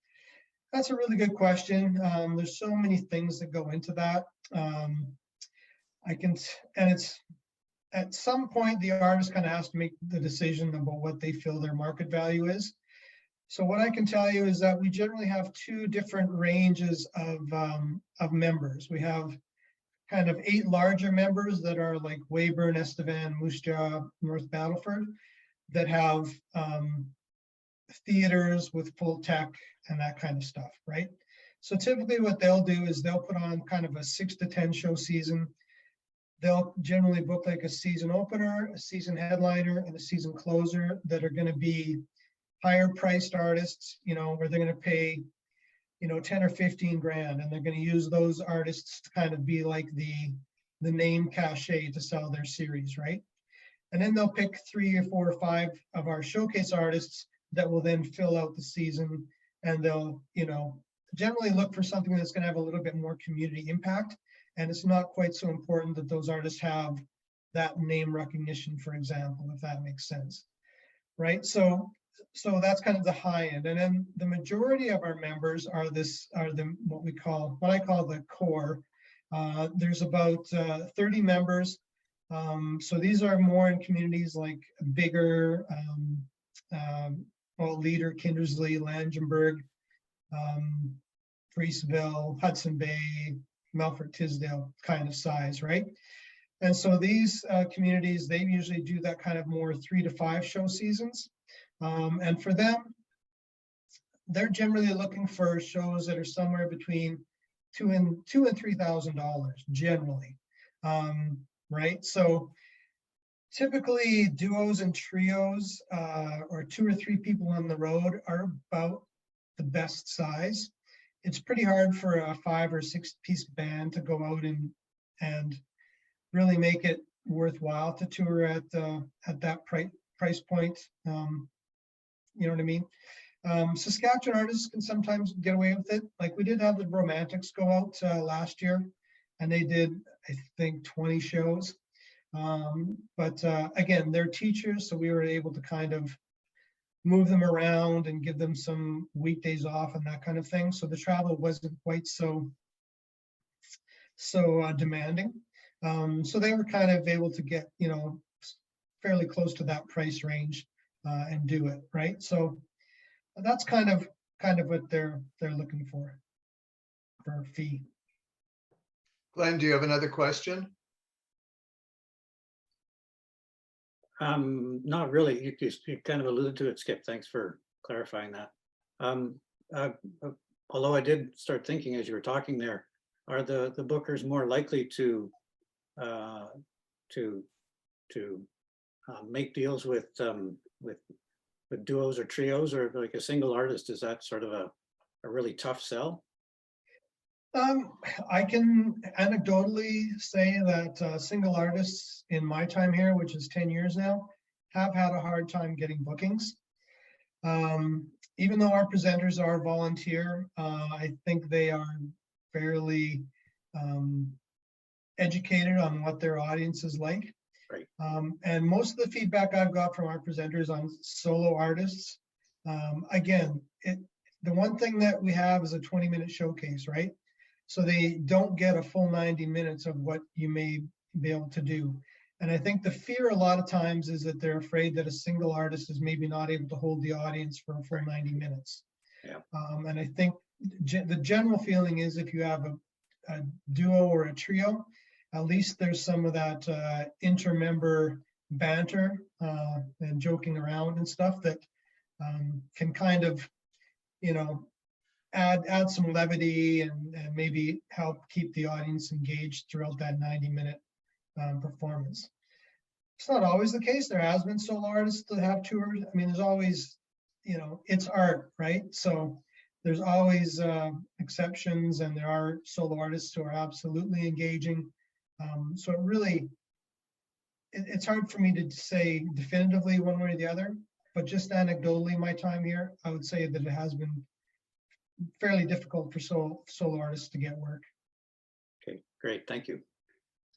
That's a really good question. There's so many things that go into that. It's at some point the artist kind of has to make the decision about what they feel their market value is. So what I can tell you is that we generally have 2 different ranges of members. We have kind of 8 larger members that are like Weyburn, Estevan, Moose Jaw, North Battleford, that have theaters with full tech and that kind of stuff, right? So typically what they'll do is they'll put on kind of a 6 to 10 show season. They'll generally book like a season opener, a season headliner, and a season closer that are going to be higher priced artists, where they're going to pay, 10 or 15 grand, and they're going to use those artists to kind of be like the name cachet to sell their series, right? And then they'll pick 3 or 4 or 5 of our showcase artists that will then fill out the season, and they'll, generally look for something that's going to have a little bit more community impact. And it's not quite so important that those artists have that name recognition, for example, if that makes sense, right? So that's kind of the high end. And then the majority of our members are what I call the core. There's about 30 members. So these are more in communities like bigger, Leader, Kindersley, Langenberg, Priestville, Hudson Bay, Melfort, Tisdale kind of size, right? And so these communities, they usually do that kind of more 3 to 5 show seasons. And for them, they're generally looking for shows that are somewhere between $2,000 and $3,000 generally, right? So typically duos and trios or 2 or 3 people on the road are about the best size. It's pretty hard for a 5 or 6 piece band to go out and really make it worthwhile to tour at that price point. You know what I mean? Saskatchewan artists can sometimes get away with it. Like we did have the Romantics go out last year, and they did, I think, 20 shows. But again, they're teachers, so we were able to kind of move them around and give them some weekdays off and that kind of thing. So the travel wasn't quite so demanding. So they were kind of able to get, fairly close to that price range and do it, right? So that's kind of kind of what they're looking for a fee. Glenn, do you have another question? Not really. You kind of alluded to it, Skip. Thanks for clarifying that. Although I did start thinking as you were talking there, are the bookers more likely to make deals with duos or trios, or like a single artist? Is that sort of a really tough sell? I can anecdotally say that single artists in my time here, which is 10 years now, have had a hard time getting bookings. Even though our presenters are volunteer, I think they are fairly educated on what their audience is like. Right. And most of the feedback I've got from our presenters on solo artists, again, the one thing that we have is a 20-minute showcase, right? So they don't get a full 90 minutes of what you may be able to do. And I think the fear a lot of times is that they're afraid that a single artist is maybe not able to hold the audience for a full 90 minutes. Yeah. And I think the general feeling is if you have a duo or a trio, at least there's some of that inter-member banter and joking around and stuff that can kind of, add some levity and maybe help keep the audience engaged throughout that 90-minute performance. It's not always the case. There has been solo artists that have toured. I mean, there's always, it's art, right? So there's always exceptions, and there are solo artists who are absolutely engaging. So it really, it's hard for me to say definitively one way or the other, but just anecdotally, my time here, I would say that it has been fairly difficult for solo artists to get work. Okay, great, thank you.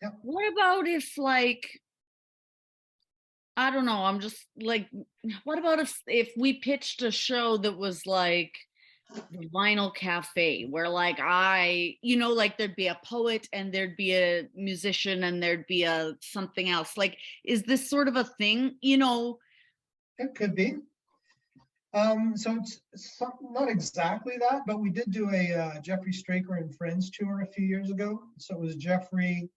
Yeah. What about if, like, I don't know, I'm just like, what about if we pitched a show that was like the Vinyl Cafe, where like like there'd be a poet and there'd be a musician and there'd be a something else. Like, is this sort of a thing, It could be. So it's not exactly that, but we did do a Jeffrey Straker and Friends tour a few years ago. So it was Jeffrey,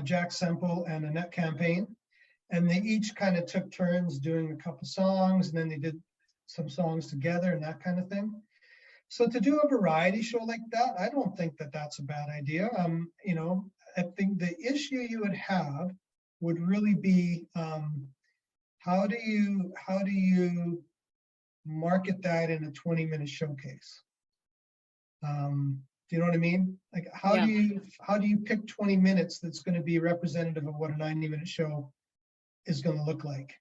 Jack Semple, and Annette Campaign. And they each kind of took turns doing a couple songs, and then they did some songs together and that kind of thing. So to do a variety show like that, I don't think that that's a bad idea. I think the issue you would have would really be how do you market that in a 20-minute showcase? Do you know what I mean? Like, how do you pick 20 minutes that's going to be representative of what a 90-minute show is going to look like?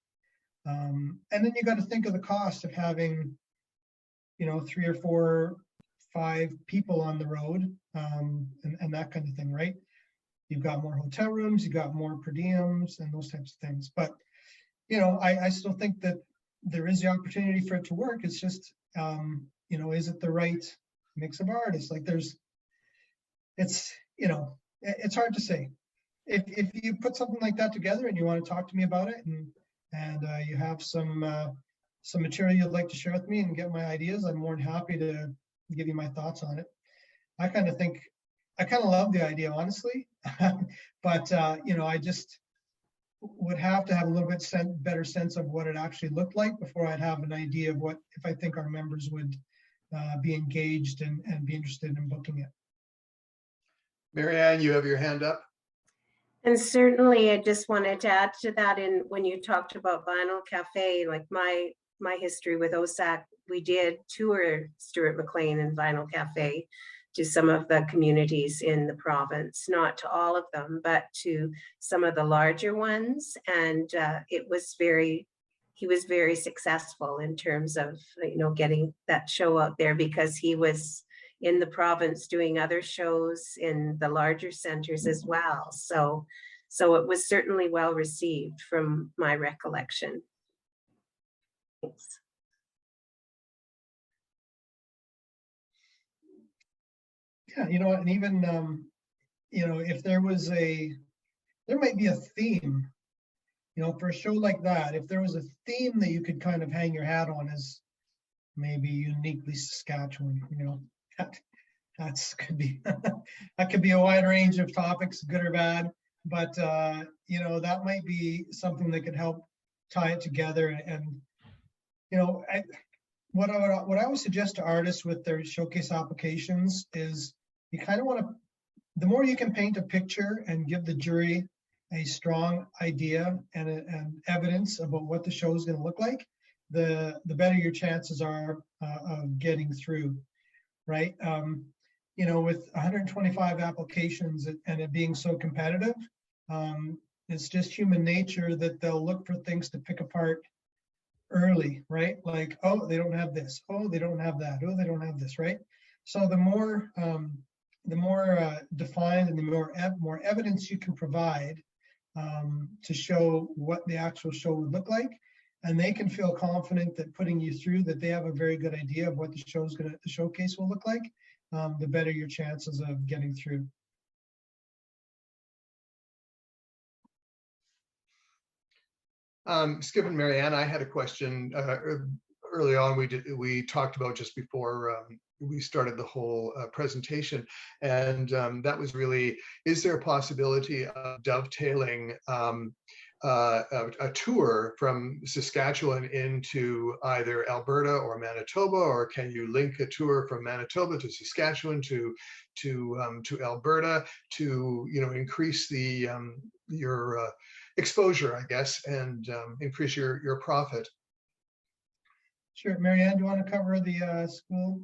And then you got to think of the cost of having, 3 or 4, 5 people on the road, and that kind of thing, right? You've got more hotel rooms, you've got more per diems and those types of things. But I still think that there is the opportunity for it to work. It's just, is it the right mix of artists? Like it's hard to say. If you put something like that together and you want to talk to me about it, and you have some material you'd like to share with me and get my ideas, I'm more than happy to give you my thoughts on it. I kind of love the idea, honestly, but I just would have to have a little bit better sense of what it actually looked like before I'd have an idea of what, if I think our members would be engaged and be interested in booking it. Marianne, you have your hand up. And certainly I just wanted to add to that, when you talked about Vinyl Cafe, like my history with OSAC, we did tour Stuart McLean and Vinyl Cafe to some of the communities in the province, not to all of them, but to some of the larger ones. And he was very successful in terms of, getting that show out there, because he was in the province doing other shows in the larger centers as well. So it was certainly well received from my recollection. Thanks. Yeah, and even, if there might be a theme, for a show like that, if there was a theme that you could kind of hang your hat on as maybe uniquely Saskatchewan, you know, that's could be that could be a wide range of topics, good or bad, but you know, that might be something that could help tie it together. And you know, what I would suggest to artists with their showcase applications is you kind of want to, the more you can paint a picture and give the jury a strong idea and evidence about what the show is going to look like, the better your chances are of getting through, right? You know, with 125 applications and it being so competitive, it's just human nature that they'll look for things to pick apart early, right? Like, oh, they don't have this. Oh, they don't have that. Oh, they don't have this, right? So the more defined and the more evidence you can provide to show what the actual show would look like, and they can feel confident that putting you through, that they have a very good idea of what the showcase will look like, the better your chances of getting through. Skip and Marianne, I had a question early on. We talked about just before we started the whole presentation, and that was really, is there a possibility of dovetailing a tour from Saskatchewan into either Alberta or Manitoba, or can you link a tour from Manitoba to Saskatchewan to Alberta to, you know, increase the your exposure, I guess, and increase your profit? Sure, Marianne, do you want to cover the school?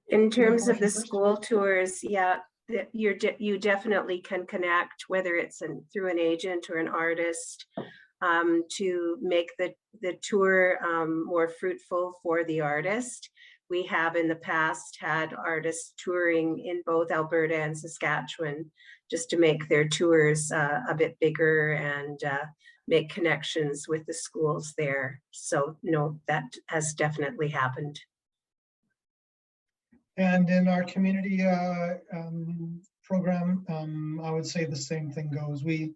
In terms of the first? school tours, yeah, you definitely can connect, whether it's through an agent or an artist, to make the tour more fruitful for the artist. We have in the past had artists touring in both Alberta and Saskatchewan just to make their tours a bit bigger and make connections with the schools there. So no, that has definitely happened. And in our community program, I would say the same thing goes. We,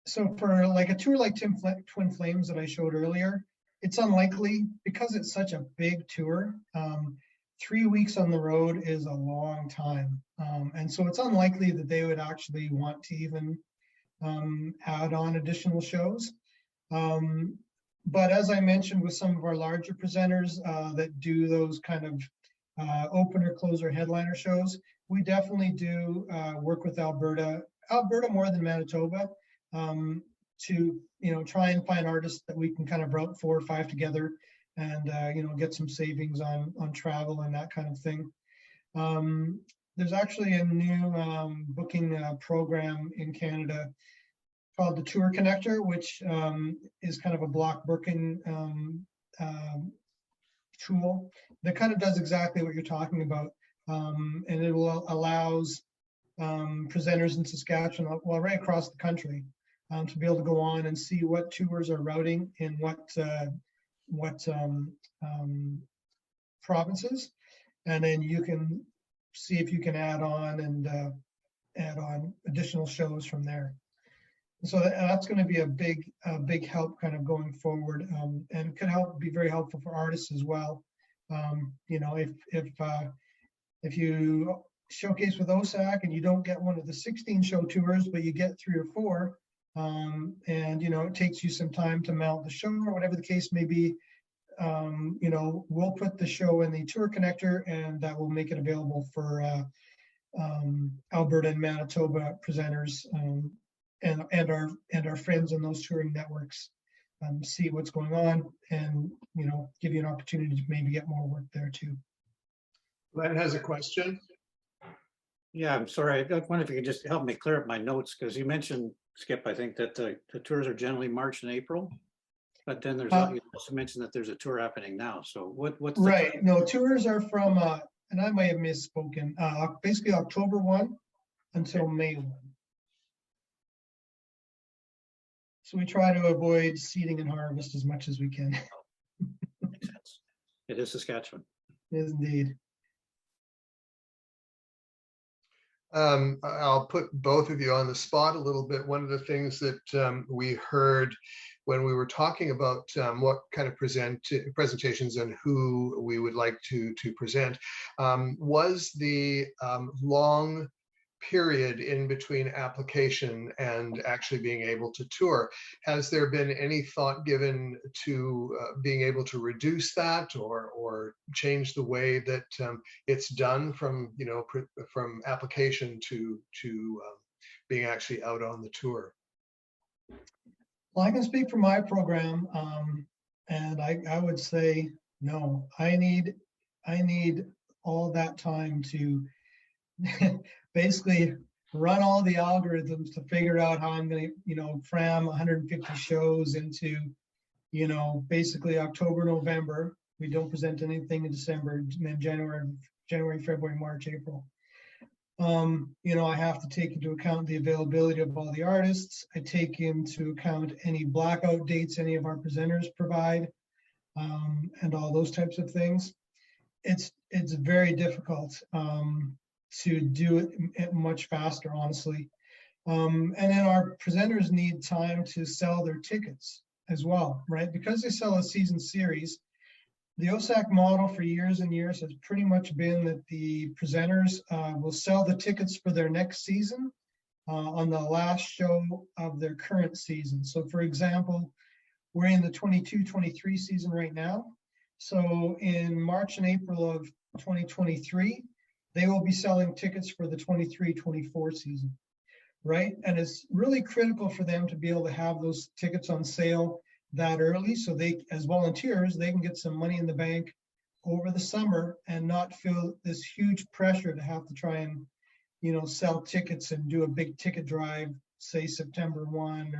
so for like a tour like Twin Flames that I showed earlier, it's unlikely, because it's such a big tour. 3 weeks on the road is a long time. And so it's unlikely that they would actually want to even add on additional shows. But as I mentioned with some of our larger presenters that do those kind of opener, closer, headliner shows, we definitely do work with Alberta more than Manitoba, to, you know, try and find artists that we can kind of route 4 or 5 together and you know, get some savings on travel and that kind of thing. There's actually a new booking program in Canada called the Tour Connector, which is kind of a block booking tool that kind of does exactly what you're talking about. And it allows presenters in Saskatchewan, well, right across the country, to be able to go on and see what tours are routing in what provinces, and then you can see if you can add on additional shows from there. So that's going to be a big help kind of going forward, and could be very helpful for artists as well. You know, if you showcase with OSAC and you don't get one of the 16 show tours, but you get 3 or 4, and you know, it takes you some time to mount the show or whatever the case may be, you know, we'll put the show in the Tour Connector, and that will make it available for Alberta and Manitoba presenters, and our friends in those touring networks, see what's going on, and you know, give you an opportunity to maybe get more work there too. Glenn has a question. Yeah, I'm sorry. I wonder if you could just help me clear up my notes, because you mentioned, Skip, I think that the tours are generally March and April, but then there's you also mentioned that there's a tour happening now. So what's the right? time? No, tours are from and I might have misspoken. Basically October 1 until May 1. So we try to avoid seeding and harvest as much as we can. Makes sense. It is Saskatchewan. It is indeed. I'll put both of you on the spot a little bit. One of the things that we heard when we were talking about what kind of presentations and who we would like to present was the long period in between application and actually being able to tour. Has there been any thought given to being able to reduce that or change the way that it's done from, you know, from application to being actually out on the tour? Well, I can speak for my program, and I would say no. I need all that time to basically run all the algorithms to figure out how I'm going to, you know, cram 150 shows into, you know, basically October, November. We don't present anything in December, and then January, February, March, April. You know, I have to take into account the availability of all the artists. I take into account any blackout dates any of our presenters provide, and all those types of things. It's very difficult to do it much faster, honestly. And then our presenters need time to sell their tickets as well, right? Because they sell a season series, the OSAC model for years and years has pretty much been that the presenters will sell the tickets for their next season on the last show of their current season. So for example, we're in the 22-23 season right now. So in March and April of 2023, they will be selling tickets for the 23-24 season, right? And it's really critical for them to be able to have those tickets on sale that early, so they, as volunteers, they can get some money in the bank over the summer and not feel this huge pressure to have to try and, you know, sell tickets and do a big ticket drive, say September 1,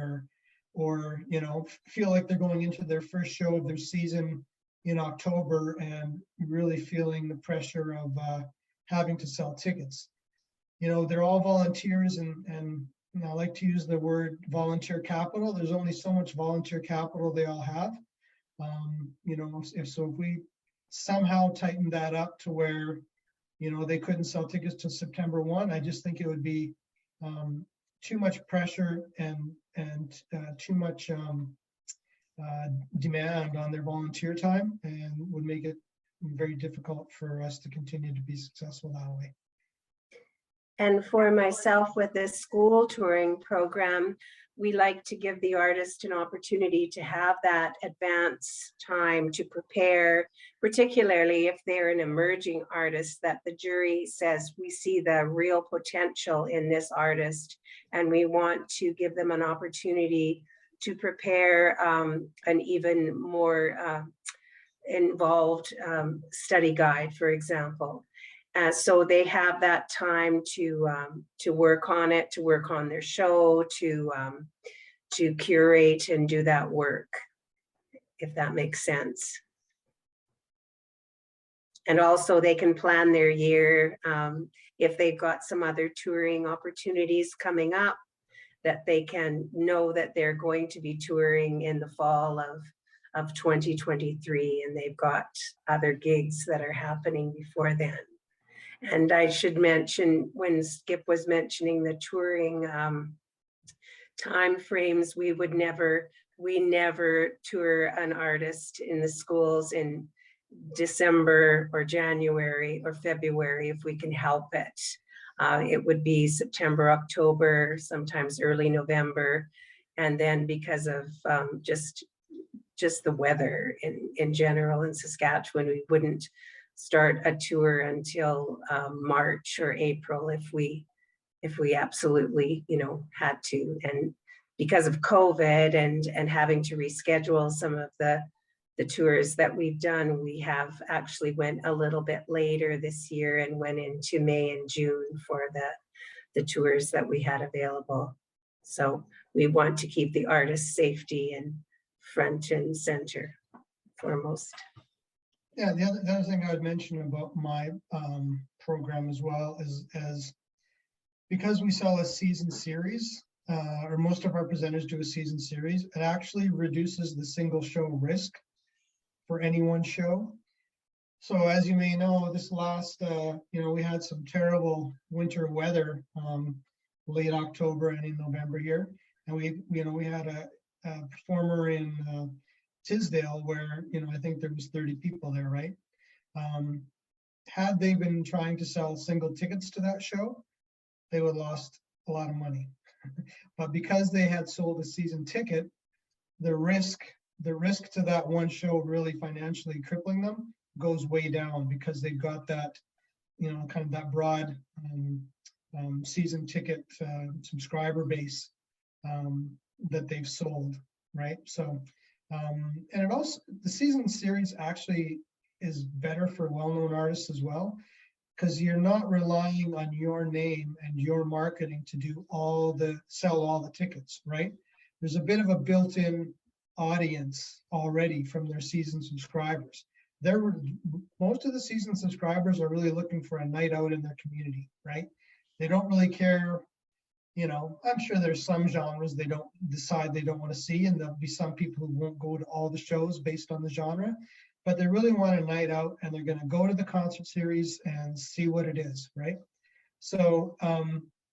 or you know, feel like they're going into their first show of their season in October and really feeling the pressure of having to sell tickets. You know, they're all volunteers, and you know, I like to use the word volunteer capital. There's only so much volunteer capital they all have. You know, if we somehow tighten that up to where, you know, they couldn't sell tickets to September 1, I just think it would be too much pressure and too much demand on their volunteer time, and would make it very difficult for us to continue to be successful that way. And for myself, with this school touring program, we like to give the artist an opportunity to have that advance time to prepare, particularly if they're an emerging artist that the jury says, we see the real potential in this artist, and we want to give them an opportunity to prepare an even more involved study guide, for example. So they have that time to work on it, to work on their show, to curate and do that work, if that makes sense. And also they can plan their year if they've got some other touring opportunities coming up, that they can know that they're going to be touring in the fall of 2023, and they've got other gigs that are happening before then. And I should mention, when Skip was mentioning the touring time frames, we never tour an artist in the schools in December or January or February if we can help it. It would be September, October, sometimes early November. And then because of just the weather in general in Saskatchewan, we wouldn't start a tour until March or April if we absolutely, you know, had to. And because of COVID and having to reschedule some of the tours that we've done, we have actually went a little bit later this year and went into May and June for the tours that we had available. So we want to keep the artist's safety in front and center foremost. Yeah, the other thing I would mention about my program as well is because we sell a season series, or most of our presenters do a season series, it actually reduces the single show risk for any one show. So as you may know, this last, we had some terrible winter weather, late October and in November here. And we had a performer in Tisdale where, I think there was 30 people there, right? Had they been trying to sell single tickets to that show, they would have lost a lot of money. But because they had sold a season ticket, the risk to that one show really financially crippling them goes way down because they've got that, kind of that broad season ticket subscriber base that they've sold, right? So, and it also, the season series actually is better for well-known artists as well, because you're not relying on your name and your marketing to sell all the tickets, right? There's a bit of a built-in audience already from their season subscribers. Most of the season subscribers are really looking for a night out in their community, right? They don't really care, I'm sure there's some genres they don't want to see, and there'll be some people who won't go to all the shows based on the genre, but they really want a night out and they're going to go to the concert series and see what it is, right? So,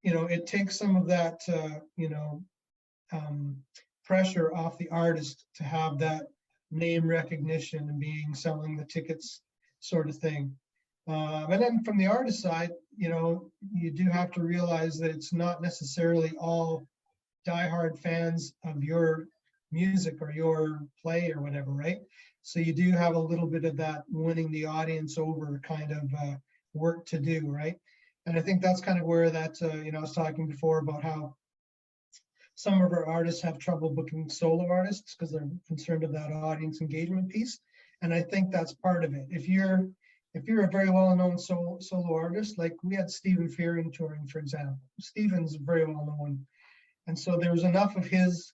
it takes some of that, pressure off the artist to have that name recognition and selling the tickets sort of thing. And then from the artist side, you do have to realize that it's not necessarily all diehard fans of your music or your play or whatever, right? So you do have a little bit of that winning the audience over kind of work to do, right? And I think that's kind of where that, I was talking before about how some of our artists have trouble booking solo artists because they're concerned of that audience engagement piece. And I think that's part of it. If you're a very well-known solo artist, like we had Stephen Fearing touring, for example. Stephen's very well-known. And so there was enough of his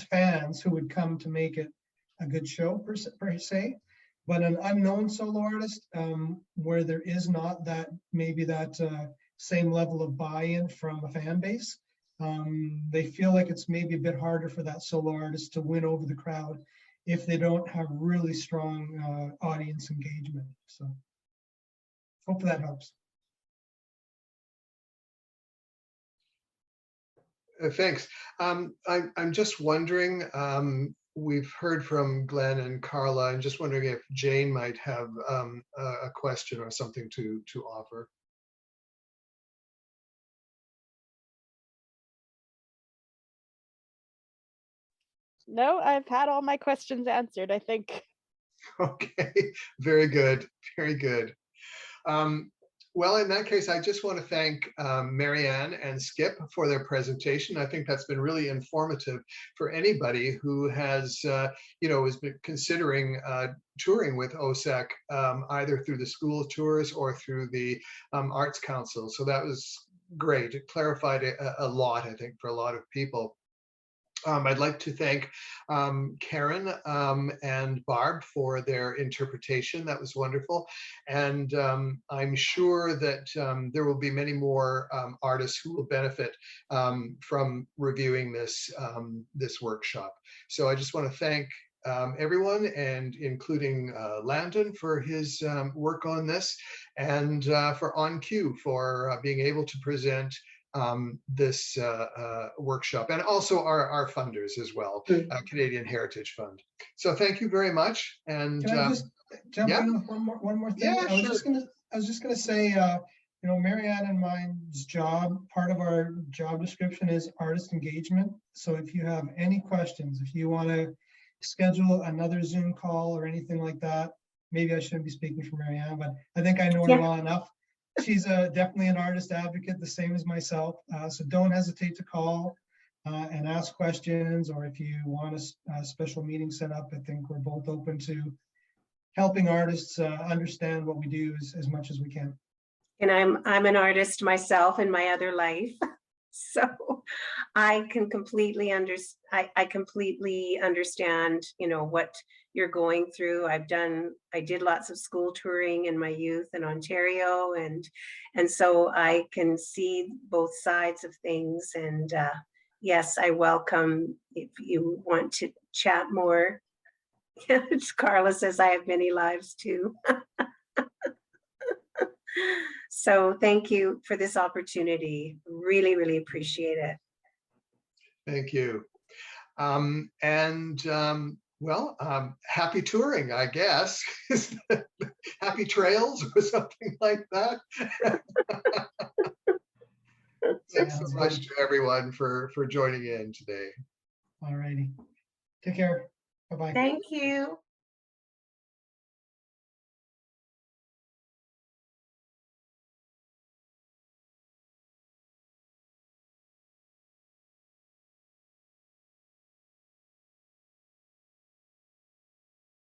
fans who would come to make it a good show per se. But an unknown solo artist, where there is not that, maybe that same level of buy-in from a fan base, they feel like it's maybe a bit harder for that solo artist to win over the crowd if they don't have really strong audience engagement. So hopefully that helps. Thanks. I'm just wondering, we've heard from Glenn and Carla. I'm just wondering if Jane might have a question or something to offer. No, I've had all my questions answered, I think. Okay, very good, very good. Well, in that case, I just want to thank Marianne and Skip for their presentation. I think that's been really informative for anybody who has, has been considering touring with OSAC, either through the school tours or through the Arts Council. So that was great. It clarified a lot, I think, for a lot of people. I'd like to thank Karen and Barb for their interpretation. That was wonderful. And I'm sure that there will be many more artists who will benefit from reviewing this workshop. So I just want to thank everyone, and including Landon for his work on this, and for On Cue for being able to present this workshop, and also our funders as well, Canadian Heritage Fund. So thank you very much. And can I just jump in with one more thing? Yeah, I was just gonna say, Marianne and mine's job, part of our job description is artist engagement. So if you have any questions, if you want to schedule another Zoom call or anything like that, maybe I shouldn't be speaking for Marianne, but I think I know her well enough. She's definitely an artist advocate, the same as myself. So don't hesitate to call and ask questions, or if you want a special meeting set up, I think we're both open to helping artists understand what we do as much as we can. And I'm an artist myself in my other life. So I can completely understand. I completely understand, what you're going through. I did lots of school touring in my youth in Ontario, and so I can see both sides of things. And yes, I welcome if you want to chat more Carla says I have many lives too. So thank you for this opportunity. Really, really appreciate it. Thank you. Happy touring, I guess. Happy trails or something like that. Thanks so much to everyone for joining in today. All righty. Take care. Bye-bye. Thank you.